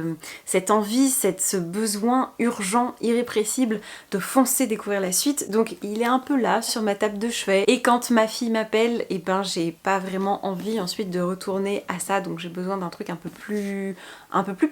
envie, ce besoin urgent, irrépressible de foncer découvrir la suite. Donc il est un peu là sur ma table de chevet, et quand ma fille m'appelle, et ben j'ai pas vraiment envie ensuite de retourner à ça, donc j'ai besoin d'un truc un peu plus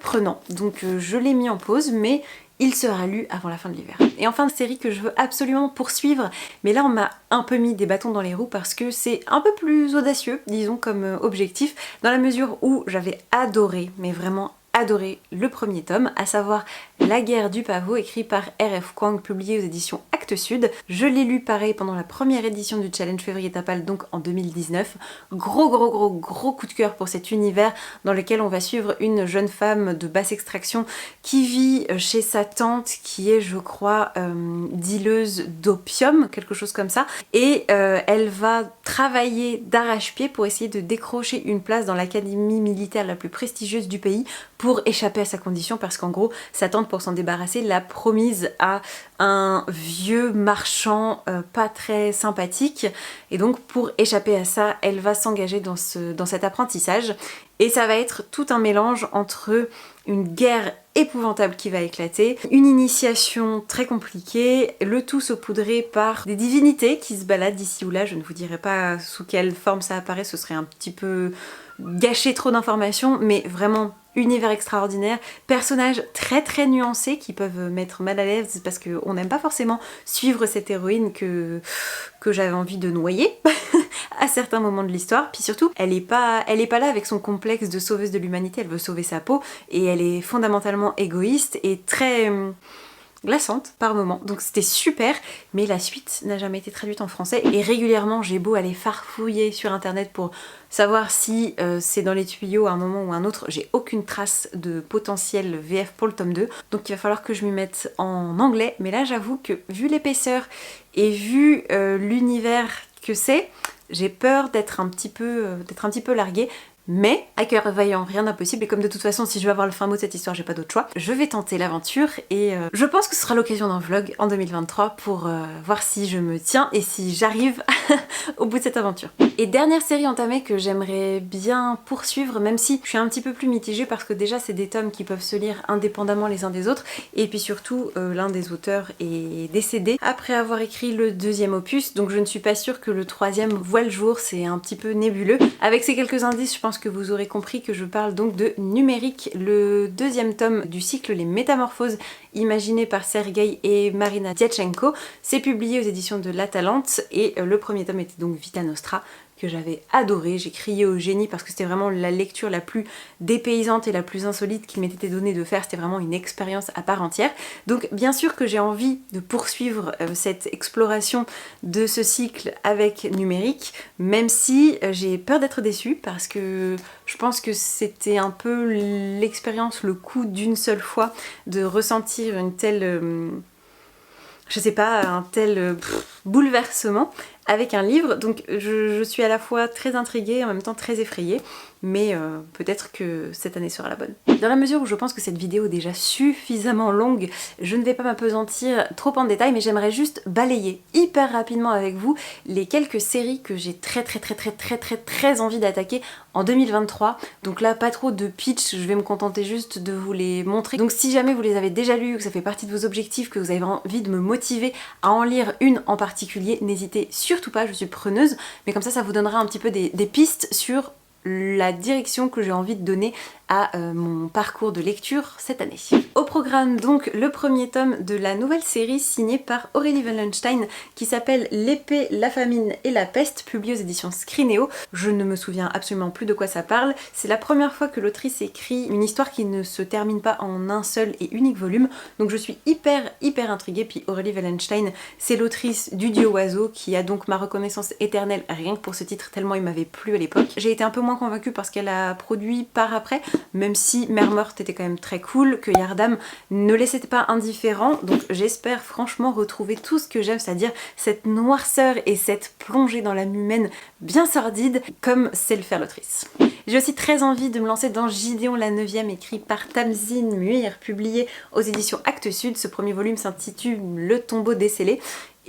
prenant. Donc je l'ai mis en pause, mais il sera lu avant la fin de l'hiver. Et enfin, une série que je veux absolument poursuivre, mais là on m'a un peu mis des bâtons dans les roues parce que c'est un peu plus audacieux, disons, comme objectif, dans la mesure où j'avais adoré, mais vraiment adoré, le premier tome, à savoir La guerre du pavot, écrit par R.F. Kuang, publié aux éditions Actes Sud. Je l'ai lu pareil pendant la première édition du Challenge Février Tapal, donc en 2019. Gros coup de cœur pour cet univers dans lequel on va suivre une jeune femme de basse extraction qui vit chez sa tante qui est, je crois, dealeuse d'opium, quelque chose comme ça, et elle va travailler d'arrache-pied pour essayer de décrocher une place dans l'académie militaire la plus prestigieuse du pays pour échapper à sa condition, parce qu'en gros sa tante, pour s'en débarrasser, l'a promise à un vieux marchand pas très sympathique, et donc pour échapper à ça elle va s'engager dans cet apprentissage, et ça va être tout un mélange entre une guerre épouvantable qui va éclater, une initiation très compliquée, le tout saupoudré par des divinités qui se baladent ici ou là. Je ne vous dirai pas sous quelle forme ça apparaît, ce serait un petit peu gâcher trop d'informations, mais vraiment univers extraordinaire, personnages très nuancés qui peuvent mettre mal à l'aise parce qu'on n'aime pas forcément suivre cette héroïne que j'avais envie de noyer à certains moments de l'histoire. Puis surtout, elle est pas là avec son complexe de sauveuse de l'humanité, elle veut sauver sa peau, et elle est fondamentalement égoïste et très glaçante par moment. Donc c'était super, mais la suite n'a jamais été traduite en français, et régulièrement j'ai beau aller farfouiller sur internet pour savoir si c'est dans les tuyaux à un moment ou à un autre, j'ai aucune trace de potentiel VF pour le tome 2, donc il va falloir que je m'y mette en anglais. Mais là j'avoue que vu l'épaisseur et vu l'univers que c'est. J'ai peur d'être un petit peu larguée. Mais, à cœur vaillant, rien d'impossible, et comme de toute façon, si je veux avoir le fin mot de cette histoire, j'ai pas d'autre choix, je vais tenter l'aventure, et je pense que ce sera l'occasion d'un vlog en 2023 pour voir si je me tiens et si j'arrive au bout de cette aventure. Et dernière série entamée que j'aimerais bien poursuivre, même si je suis un petit peu plus mitigée parce que déjà c'est des tomes qui peuvent se lire indépendamment les uns des autres, et puis surtout l'un des auteurs est décédé après avoir écrit le deuxième opus, donc je ne suis pas sûre que le troisième voit le jour, c'est un petit peu nébuleux. Avec ces quelques indices, je pense que vous aurez compris que je parle donc de Numérique, le deuxième tome du cycle Les Métamorphoses, imaginé par Sergueï et Marina Diatchenko. C'est publié aux éditions de La Talente, et le premier tome était donc Vita Nostra, que j'avais adoré. J'ai crié au génie parce que c'était vraiment la lecture la plus dépaysante et la plus insolite qu'il m'était donné de faire. C'était vraiment une expérience à part entière. Donc bien sûr que j'ai envie de poursuivre cette exploration de ce cycle avec Numérique, même si j'ai peur d'être déçue parce que je pense que c'était un peu l'expérience, le coup d'une seule fois de ressentir une telle... je sais pas, un tel bouleversement avec un livre, donc je suis à la fois très intriguée et en même temps très effrayée, mais peut-être que cette année sera la bonne. Dans la mesure où je pense que cette vidéo est déjà suffisamment longue, je ne vais pas m'appesantir trop en détail, mais j'aimerais juste balayer hyper rapidement avec vous les quelques séries que j'ai très envie d'attaquer en 2023. Donc là, pas trop de pitch, je vais me contenter juste de vous les montrer. Donc si jamais vous les avez déjà lus, que ça fait partie de vos objectifs, que vous avez envie de me motiver à en lire une en particulier, n'hésitez surtout pas, je suis preneuse, mais comme ça vous donnera un petit peu des pistes sur la direction que j'ai envie de donner à mon parcours de lecture cette année. Au programme donc le premier tome de la nouvelle série signée par Aurélie Wallenstein qui s'appelle L'épée, la famine et la peste, publiée aux éditions Scrinéo. Je ne me souviens absolument plus de quoi ça parle. C'est la première fois que l'autrice écrit une histoire qui ne se termine pas en un seul et unique volume, donc je suis hyper intriguée. Puis Aurélie Wallenstein, c'est l'autrice du Dieu Oiseau qui a donc ma reconnaissance éternelle rien que pour ce titre tellement il m'avait plu à l'époque. J'ai été un peu moins convaincue parce qu'elle a produit par après, même si Mère Morte était quand même très cool, que Yardam ne laissait pas indifférent, donc j'espère franchement retrouver tout ce que j'aime, c'est-à-dire cette noirceur et cette plongée dans l'âme humaine bien sordide, comme sait le faire l'autrice. J'ai aussi très envie de me lancer dans Gideon la 9e, écrit par Tamzine Muir, publié aux éditions Actes Sud. Ce premier volume s'intitule Le tombeau décellé.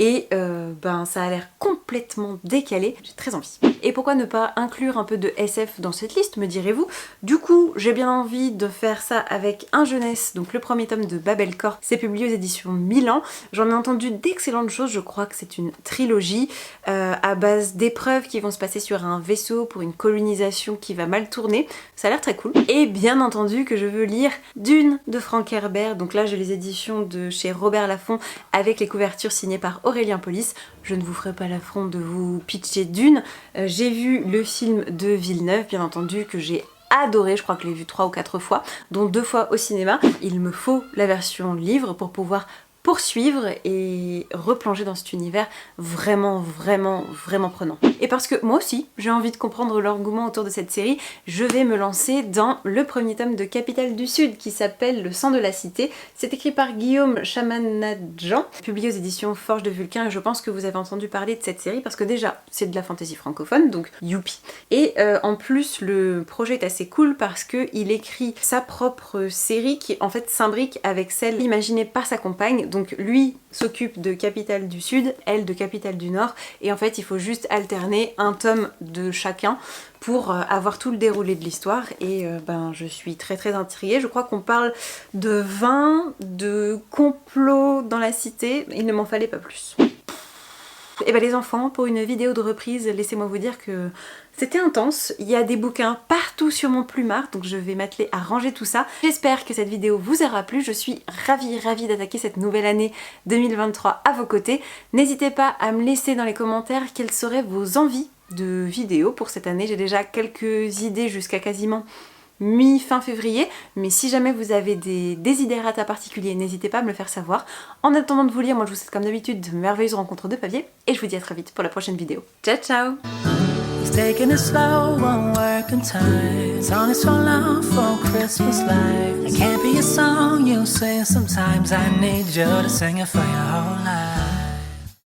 Et ça a l'air complètement décalé, j'ai très envie. Et pourquoi ne pas inclure un peu de SF dans cette liste, me direz-vous? Du coup, j'ai bien envie de faire ça avec Un Jeunesse, donc le premier tome de Babelcorp, c'est publié aux éditions Milan. J'en ai entendu d'excellentes choses, je crois que c'est une trilogie à base d'épreuves qui vont se passer sur un vaisseau pour une colonisation qui va mal tourner. Ça a l'air très cool. Et bien entendu que je veux lire Dune de Frank Herbert, donc là j'ai les éditions de chez Robert Laffont avec les couvertures signées par Aurélien Polis. Je ne vous ferai pas l'affront de vous pitcher Dune. J'ai vu le film de Villeneuve, bien entendu, que j'ai adoré, je crois que je l'ai vu 3 ou 4 fois, dont 2 fois au cinéma. Il me faut la version livre pour pouvoir poursuivre et replonger dans cet univers vraiment prenant. Et parce que moi aussi j'ai envie de comprendre l'engouement autour de cette série, je vais me lancer dans le premier tome de Capitale du Sud qui s'appelle Le sang de la cité. C'est écrit par Guillaume Chamanadjan, publié aux éditions Forge de Vulcain, et je pense que vous avez entendu parler de cette série parce que déjà c'est de la fantasy francophone, donc youpi. Et en plus le projet est assez cool parce qu'il écrit sa propre série qui en fait s'imbrique avec celle imaginée par sa compagne. Donc lui s'occupe de Capitale du Sud, elle de Capitale du Nord, et en fait il faut juste alterner un tome de chacun pour avoir tout le déroulé de l'histoire. Et je suis très intriguée. Je crois qu'on parle de 20, de complots dans la cité, il ne m'en fallait pas plus. Et les enfants, pour une vidéo de reprise, laissez-moi vous dire que c'était intense. Il y a des bouquins partout sur mon plumard, donc je vais m'atteler à ranger tout ça. J'espère que cette vidéo vous aura plu. Je suis ravie d'attaquer cette nouvelle année 2023 à vos côtés. N'hésitez pas à me laisser dans les commentaires quelles seraient vos envies de vidéos pour cette année. J'ai déjà quelques idées jusqu'à quasiment mi-fin février, mais si jamais vous avez des desiderata particuliers, n'hésitez pas à me le faire savoir. En attendant de vous lire, moi je vous souhaite comme d'habitude de merveilleuses rencontres de papier, et je vous dis à très vite pour la prochaine vidéo. Ciao ciao! He's taking it slow, won't work in time. It's only so long for Christmas lights. It can't be a song you sing sometimes. I need you to sing it for your whole life.